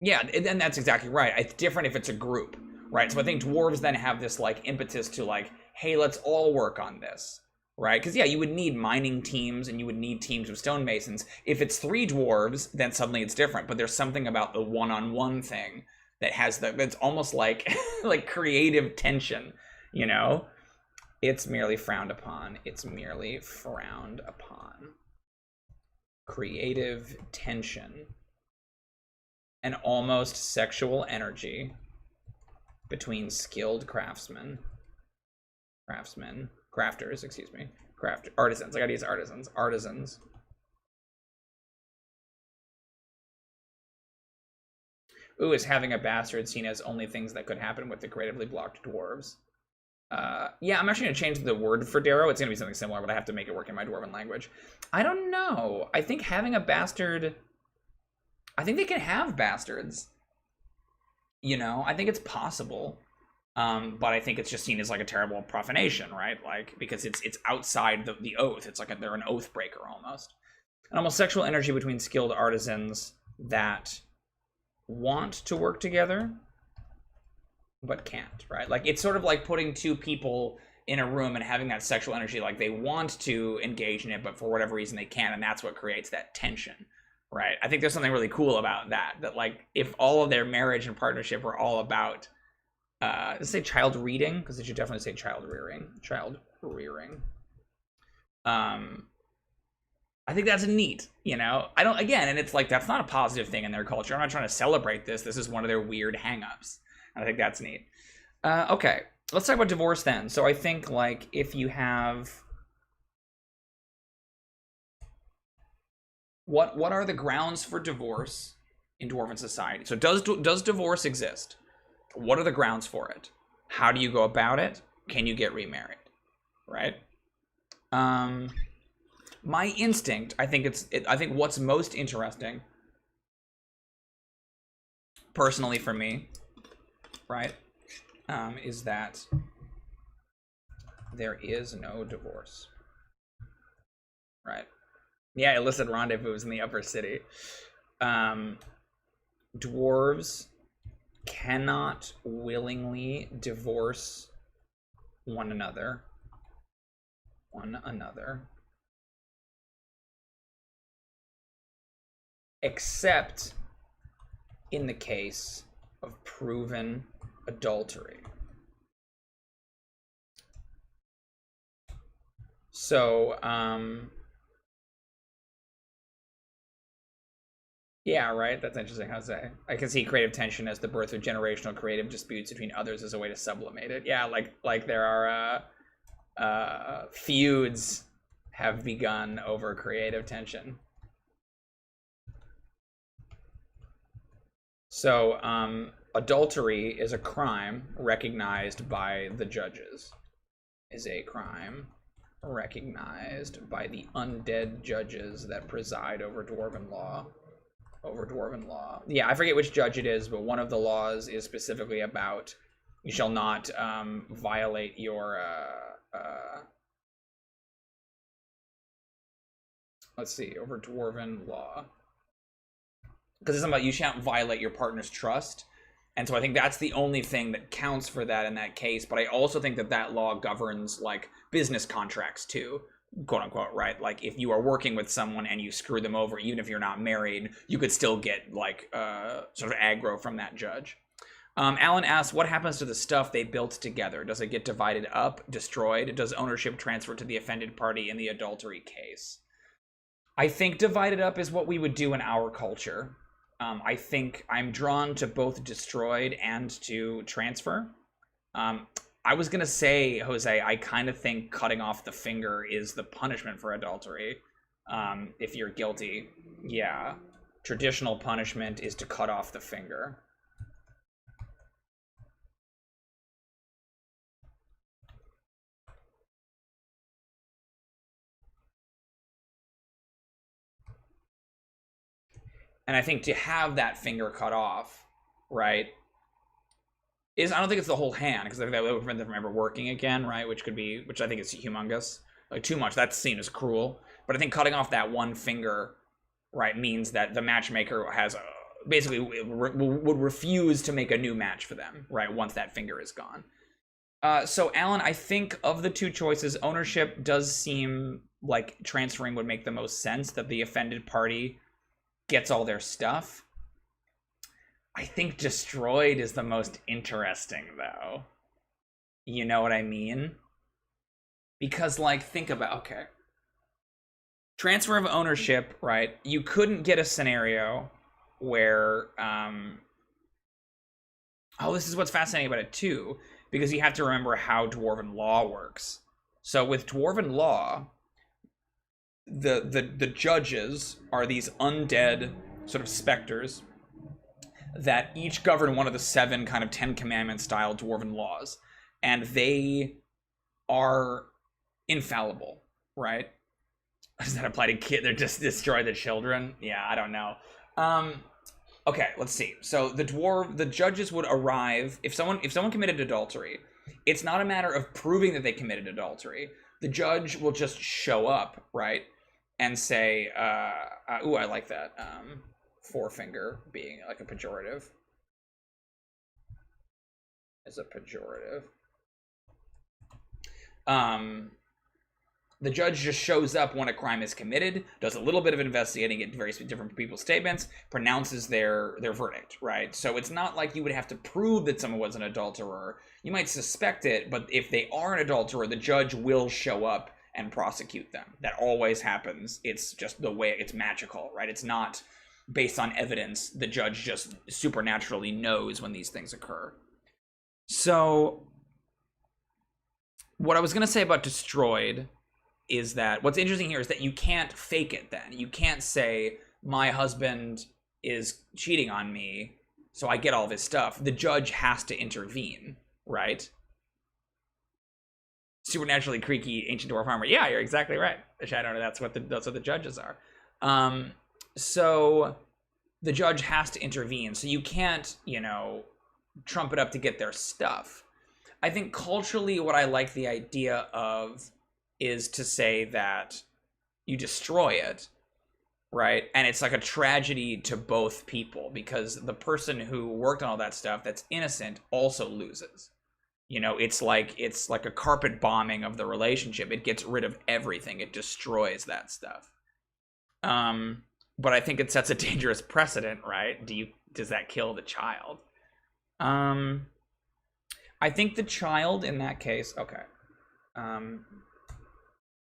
Yeah, and that's exactly right. It's different if it's a group, right? So I think dwarves then have this like impetus to like, hey, let's all work on this, right? Because yeah, you would need mining teams and you would need teams of stonemasons. If it's 3 dwarves, then suddenly it's different. But there's something about the one-on-one thing that has that's almost like like creative tension, It's merely frowned upon. It's merely frowned upon. Creative tension. An almost sexual energy between skilled crafters, artisans. I gotta use artisans. Ooh, is having a bastard seen as only things that could happen with the creatively blocked dwarves? Yeah, I'm actually gonna change the word for Darrow. It's gonna be something similar, but I have to make it work in my Dwarven language. I don't know. I think having a bastard, I think they can have bastards. I think it's possible. But I think it's just seen as like a terrible profanation, right? Like, because it's outside the oath. It's like they're an oath breaker almost. An almost sexual energy between skilled artisans that want to work together but can't, right? Like, it's sort of like putting two people in a room and having that sexual energy, like they want to engage in it, but for whatever reason they can't, and that's what creates that tension, right? I think there's something really cool about that like, if all of their marriage and partnership were all about let's say child reading, because they should definitely say child rearing. I think that's neat, you know? And it's like, that's not a positive thing in their culture. I'm not trying to celebrate this. This is one of their weird hang-ups. I think that's neat. Okay, let's talk about divorce then. So I think, like, if you have... What are the grounds for divorce in Dwarven society? So does divorce exist? What are the grounds for it? How do you go about it? Can you get remarried? Right? My instinct, I think I think what's most interesting, personally for me, right, is that there is no divorce. Right? Yeah, illicit rendezvous in the upper city. Dwarves cannot willingly divorce one another. Except in the case of proven adultery. So, yeah, right? That's interesting, Jose. I can see creative tension as the birth of generational creative disputes between others as a way to sublimate it. Yeah, like there are feuds have begun over creative tension. So, adultery is a crime recognized by the judges. Is a crime recognized by the undead judges that preside over Dwarven law. Yeah, I forget which judge it is, but one of the laws is specifically about you shall not violate your let's see, over Dwarven law. Because it's about you shan't violate your partner's trust. And so I think that's the only thing that counts for that in that case. But I also think that that law governs, like, business contracts too, quote unquote, right? Like, if you are working with someone and you screw them over, even if you're not married, you could still get, like, sort of aggro from that judge. Alan asks, what happens to the stuff they built together? Does it get divided up, destroyed? Does ownership transfer to the offended party in the adultery case? I think divided up is what we would do in our culture. I think I'm drawn to both destroyed and to transfer. I was going to say, Jose, I kind of think cutting off the finger is the punishment for adultery. If you're guilty. Yeah. Traditional punishment is to cut off the finger. And I think to have that finger cut off, right, is, I don't think it's the whole hand, because I think that would prevent them from ever working again, right, which I think is humongous. Like, too much, that's seen as cruel. But I think cutting off that one finger, right, means that the matchmaker has, basically, would refuse to make a new match for them, right, once that finger is gone. So, Alan, I think of the two choices, ownership does seem like transferring would make the most sense, that the offended party gets all their stuff. I think destroyed is the most interesting, though. You know what I mean? Because, like, think about, okay, transfer of ownership, right? You couldn't get a scenario where, this is what's fascinating about it too, because you have to remember how Dwarven law works. So with Dwarven law, the judges are these undead sort of specters that each govern one of the 7 kind of 10 commandment style Dwarven laws, and they are infallible, right? Does that apply to kids? They're just destroy the children? Yeah, I don't know. Okay, let's see. So the judges would arrive if someone committed adultery. It's not a matter of proving that they committed adultery. The judge will just show up, right, and say, "Ooh, I like that forefinger being like a pejorative." As a pejorative. The judge just shows up when a crime is committed, does a little bit of investigating at various different people's statements, pronounces their verdict, right? So it's not like you would have to prove that someone was an adulterer. You might suspect it, but if they are an adulterer, the judge will show up and prosecute them. That always happens. It's just the way, it's magical, right? It's not based on evidence. The judge just supernaturally knows when these things occur. So what I was going to say about destroyed is that what's interesting here is that you can't fake it then. You can't say, my husband is cheating on me, so I get all of his stuff. The judge has to intervene, right? Supernaturally creaky ancient dwarf armor. Yeah, you're exactly right. The Shadowrunner, that's what the judges are. So the judge has to intervene. So you can't, trump it up to get their stuff. I think culturally what I like the idea of is to say that you destroy it, right? And it's like a tragedy to both people because the person who worked on all that stuff that's innocent also loses. It's like a carpet bombing of the relationship. It gets rid of everything. It destroys that stuff. But I think it sets a dangerous precedent, right? Does that kill the child? I think the child in that case, okay.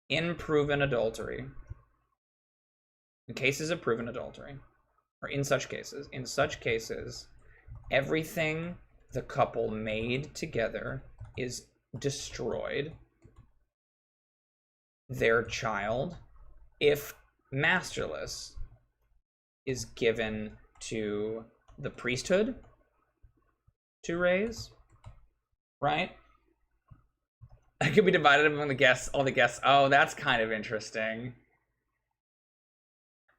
In proven adultery, in cases of proven adultery, or in such cases, everything the couple made together is destroyed. Their child, if masterless, is given to the priesthood to raise, right? It could be divided among all the guests. Oh, that's kind of interesting.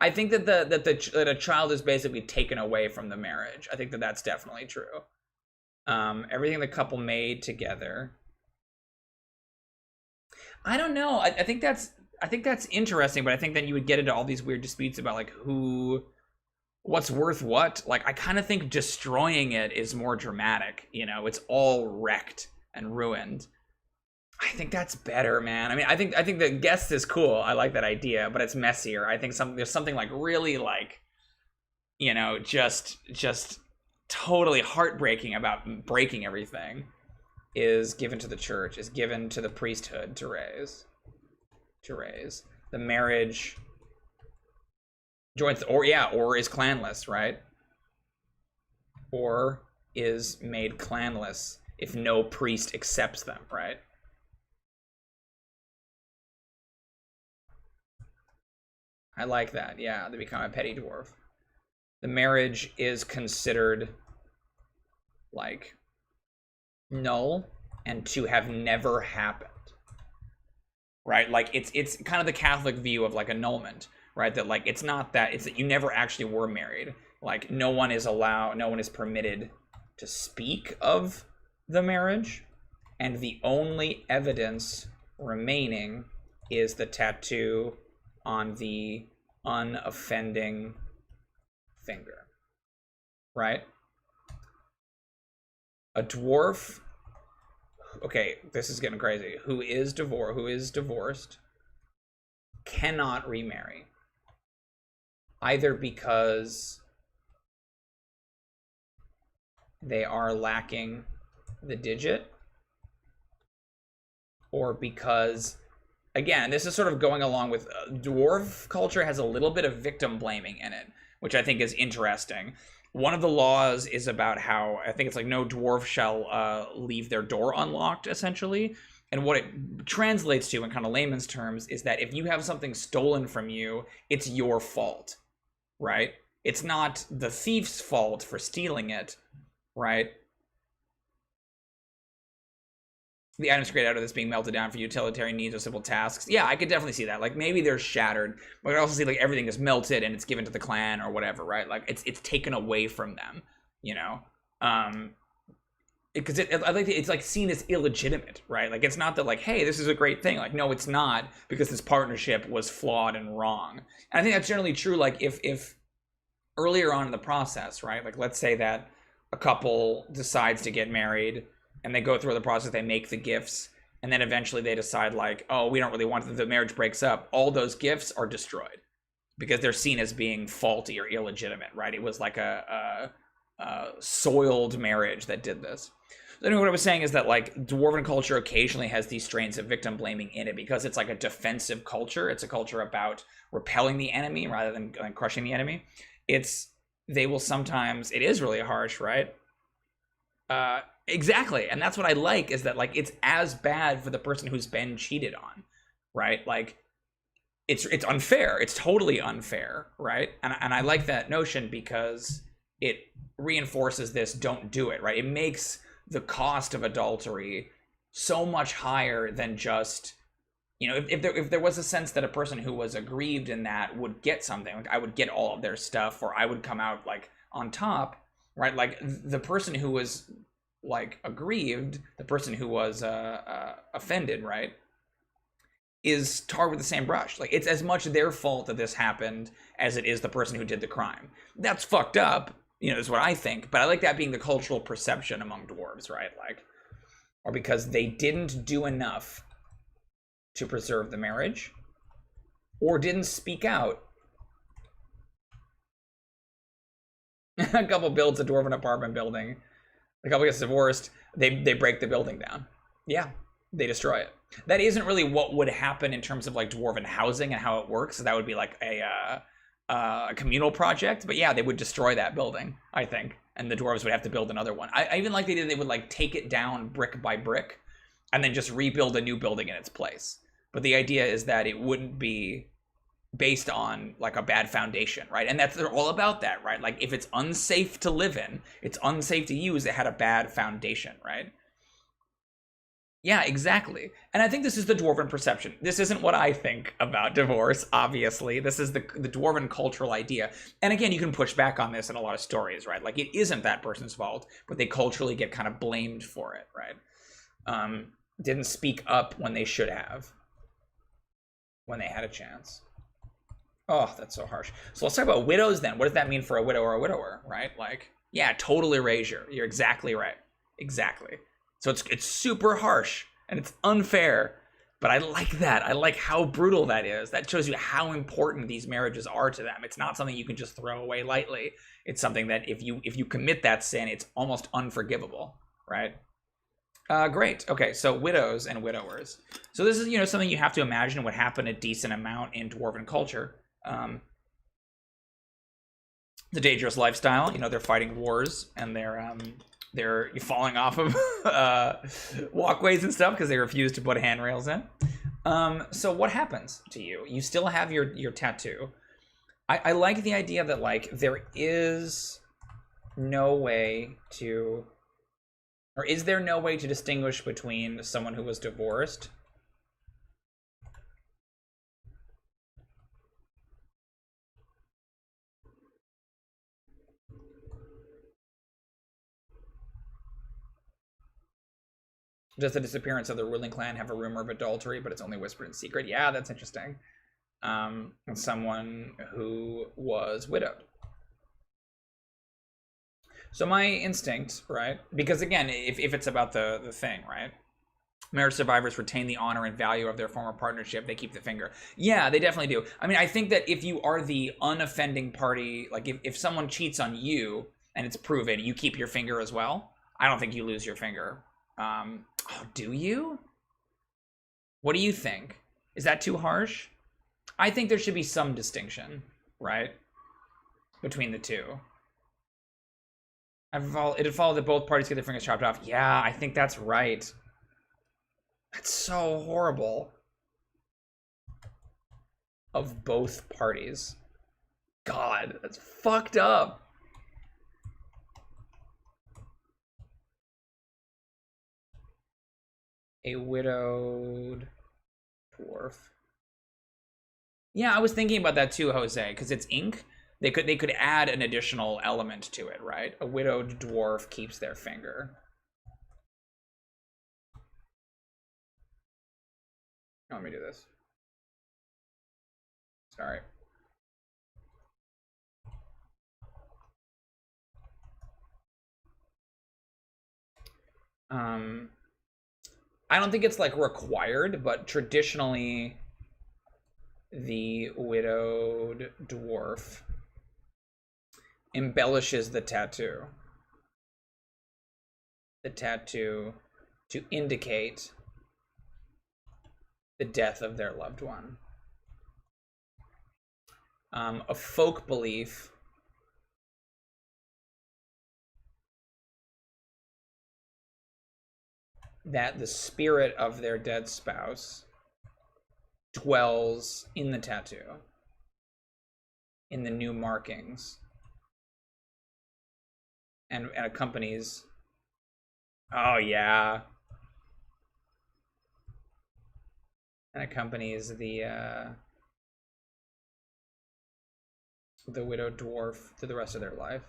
I think that a child is basically taken away from the marriage. I think that that's definitely true. Everything the couple made together. I don't know. I think that's interesting, but I think then you would get into all these weird disputes about like what's worth what. Like I kind of think destroying it is more dramatic. It's all wrecked and ruined. I think that's better, man. I mean, I think the guest is cool. I like that idea, but it's messier. I think there's something like really like, just totally heartbreaking about breaking everything is given to the church, is given to the priesthood to raise. The marriage joins, or is clanless, right? Or is made clanless if no priest accepts them, right? I like that. Yeah, they become a petty dwarf. The marriage is considered like null and to have never happened. Right? Like it's kind of the Catholic view of like annulment, right? That like it's that you never actually were married. Like no one is permitted to speak of the marriage, and the only evidence remaining is the tattoo on the unoffending finger, right? A dwarf, okay, this is getting crazy, who is divorced cannot remarry, either because they are lacking the digit, or because, again, this is sort of going along with dwarf culture has a little bit of victim blaming in it, which I think is interesting. One of the laws is about how, I think it's like no dwarf shall leave their door unlocked, essentially. And what it translates to in kind of layman's terms is that if you have something stolen from you, it's your fault, right? It's not the thief's fault for stealing it, right? the items created out of this being melted down for utilitarian needs or simple tasks. Yeah, I could definitely see that. Like, maybe they're shattered, but I could also see like everything is melted and it's given to the clan or whatever, right? Like it's taken away from them, you know. Because I like it's like seen as illegitimate, right? Like it's not that like, hey, this is a great thing. Like, no, it's not, because this partnership was flawed and wrong. And I think that's generally true. Like if earlier on in the process, right? Like let's say that a couple decides to get married and they go through the process, they make the gifts, and then eventually they decide like, oh, we don't really want the marriage breaks up. All those gifts are destroyed because they're seen as being faulty or illegitimate, right? It was like a soiled marriage that did this. Anyway, what I was saying is that like Dwarven culture occasionally has these strains of victim blaming in it because it's like a defensive culture. It's a culture about repelling the enemy rather than crushing the enemy. They will sometimes, it is really harsh, right? Exactly. And that's what I like, is that like it's as bad for the person who's been cheated on, right? Like it's unfair. It's totally unfair, right? And I like that notion because it reinforces this don't do it, right? It makes the cost of adultery so much higher than just, you know, if there was a sense that a person who was aggrieved in that would get something, like I would get all of their stuff or I would come out like on top, right? Like the person who was like aggrieved, the person who was offended, right, is tarred with the same brush. Like it's as much their fault that this happened as it is the person who did the crime. That's fucked up, you know, is what I think. But I like that being the cultural perception among dwarves, right? Like, or because they didn't do enough to preserve the marriage, or didn't speak out. A couple builds a dwarven apartment building. A couple gets divorced. They break the building down. Yeah, they destroy it. That isn't really what would happen in terms of like dwarven housing and how it works. So that would be like a communal project. But yeah, they would destroy that building, I think, and the dwarves would have to build another one. I even like the idea they would like take it down brick by brick, and then just rebuild a new building in its place. But the idea is that it wouldn't be based on like a bad foundation, right? And they're all about that, right? Like if it's unsafe to live in, it's unsafe to use, it had a bad foundation, right? Yeah, exactly. And I think this is the dwarven perception. This isn't what I think about divorce, obviously. This is the dwarven cultural idea. And again, you can push back on this in a lot of stories, right? Like it isn't that person's fault, but they culturally get kind of blamed for it, right? Didn't speak up when they should have, when they had a chance. Oh, that's so harsh. So let's talk about widows then. What does that mean for a widow or a widower, right? Like, yeah, total erasure. You're exactly right. Exactly. So it's super harsh and it's unfair, but I like that. I like how brutal that is. That shows you how important these marriages are to them. It's not something you can just throw away lightly. It's something that if you commit that sin, it's almost unforgivable, right? Great. Okay, so widows and widowers. So this is, you know, something you have to imagine would happen a decent amount in dwarven culture. The dangerous lifestyle, you know, they're fighting wars and they're falling off of walkways and stuff because they refuse to put handrails in. So what happens to you? You still have your tattoo. I like the idea that like there is no way to, or is there no way to distinguish between someone who was divorced does the disappearance of the ruling clan have a rumor of adultery, but it's only whispered in secret? Yeah, that's interesting. Someone who was widowed. So my instinct, right? Because again, if it's about the thing, right? Marriage survivors retain the honor and value of their former partnership. They keep the finger. Yeah, they definitely do. I mean, I think that if you are the unoffending party, like if someone cheats on you and it's proven, you keep your finger as well. I don't think you lose your finger. Oh, do you? What do you think? Is that too harsh? I think there should be some distinction, right, between the two. It'd follow that both parties get their fingers chopped off. Yeah, I think that's right. That's so horrible. Of both parties. God, that's fucked up. A widowed dwarf. Yeah, I was thinking about that too, Jose, because it's ink. They could add an additional element to it, right? A widowed dwarf keeps their finger. Oh, let me do this. Sorry. I don't think it's like required, but traditionally the widowed dwarf embellishes the tattoo. The tattoo to indicate the death of their loved one. A folk belief that the spirit of their dead spouse dwells in the tattoo, in the new markings, and accompanies. Oh yeah, and accompanies the widowed dwarf through the rest of their life.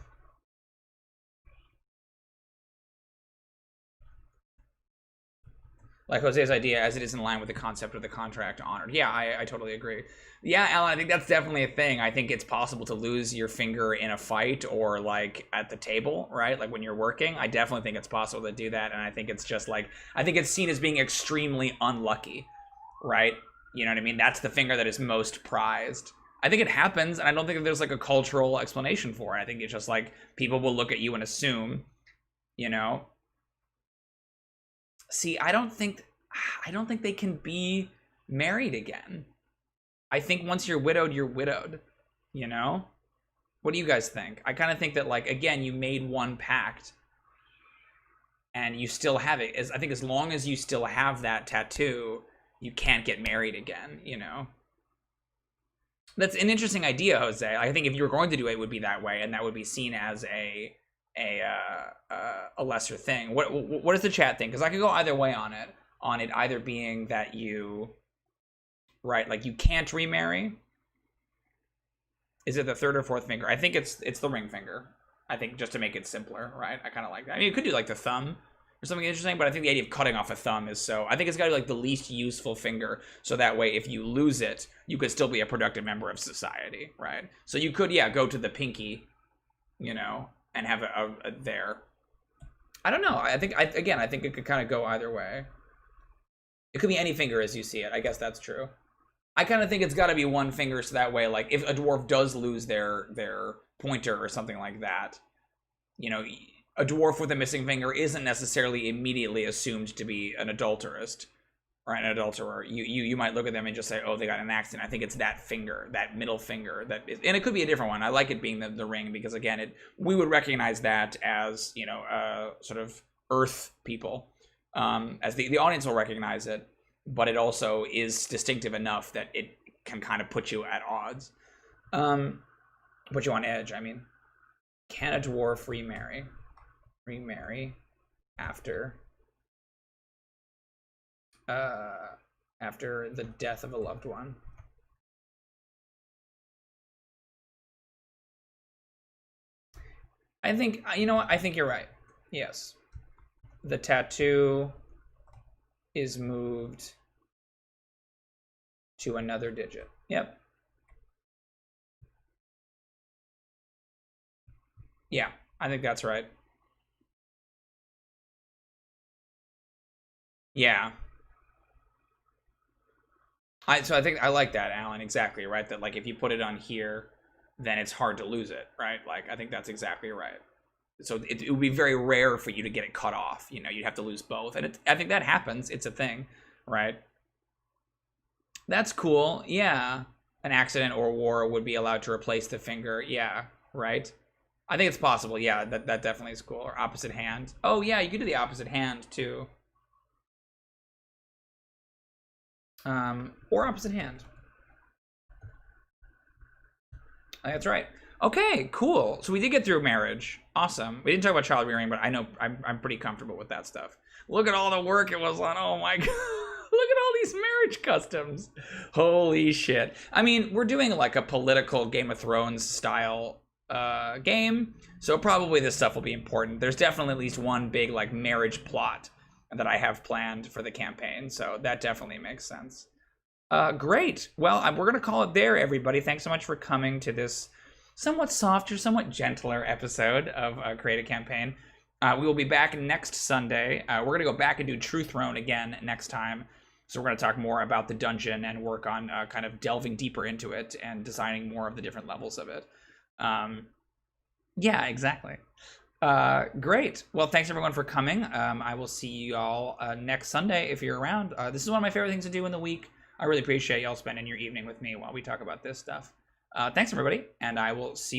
Like Jose's idea, as it is in line with the concept of the contract honored. Yeah, I totally agree. Yeah, Alan, I think that's definitely a thing. I think it's possible to lose your finger in a fight or like at the table, right? Like when you're working. I definitely think it's possible to do that. And I think it's just like, I think it's seen as being extremely unlucky, right? You know what I mean? That's the finger that is most prized. I think it happens, and I don't think there's like a cultural explanation for it. I think it's just like people will look at you and assume, you know. See, I don't think they can be married again. I think once you're widowed, you're widowed, you know? What do you guys think? I kind of think that, like, again, you made one pact and you still have it. I think as long as you still have that tattoo, you can't get married again, you know? That's an interesting idea, Jose. I think if you were going to do it, it would be that way, and that would be seen as a lesser thing. What does the chat think? Because I could go either way on it. On it either being that you, right, like you can't remarry. Is it the third or fourth finger? I think it's the ring finger. I think just to make it simpler, right? I kind of like that. I mean, you could do like the thumb or something interesting, but I think the idea of cutting off a thumb is so. I think it's got to be like the least useful finger, so that way if you lose it, you could still be a productive member of society, right? So you could, yeah, go to the pinky, you know, and have a there. I don't know. I think it could kind of go either way. It could be any finger as you see it. I guess that's true. I kind of think it's got to be one finger, so that way, like, if a dwarf does lose their pointer or something like that, you know, a dwarf with a missing finger isn't necessarily immediately assumed to be an adulterist or an adulterer. You might look at them and just say, oh, they got an accident. I think it's that finger, that middle finger, and it could be a different one. I like it being the ring because, again, we would recognize that as, you know, sort of earth people, as the audience will recognize it, but it also is distinctive enough that it can kind of put you at odds, put you on edge. I mean, can a dwarf remarry after the death of a loved one? I think, you know what? I think you're right. Yes. The tattoo is moved to another digit. Yep. Yeah, I think that's right. Yeah. So I think I like that, Alan. Exactly, right? That, like, if you put it on here, then it's hard to lose it, right? Like, I think that's exactly right. So it would be very rare for you to get it cut off. You know, you'd have to lose both, and I think that happens. It's a thing, right? That's cool. Yeah, an accident or war would be allowed to replace the finger. Yeah, right. I think it's possible. Yeah, that definitely is cool. Or opposite hand. Oh yeah, you could do the opposite hand too. Or opposite hand. I think that's right. Okay, cool. So we did get through marriage. Awesome. We didn't talk about child rearing, but I know I'm pretty comfortable with that stuff. Look at all the work it was on. Oh my god. Look at all these marriage customs. Holy shit. I mean, we're doing like a political Game of Thrones style game, so probably this stuff will be important. There's definitely at least one big like marriage plot that I have planned for the campaign, so that definitely makes sense. Great. Well, we're going to call it there, everybody. Thanks so much for coming to this somewhat softer, somewhat gentler episode of Create a Campaign. We will be back next Sunday. We're going to go back and do True Throne again next time. So we're going to talk more about the dungeon and work on kind of delving deeper into it and designing more of the different levels of it. Yeah, exactly. Great. Well, thanks everyone for coming. I will see you all next Sunday if you're around. This is one of my favorite things to do in the week. I really appreciate y'all spending your evening with me while we talk about this stuff. Thanks everybody, and I will see you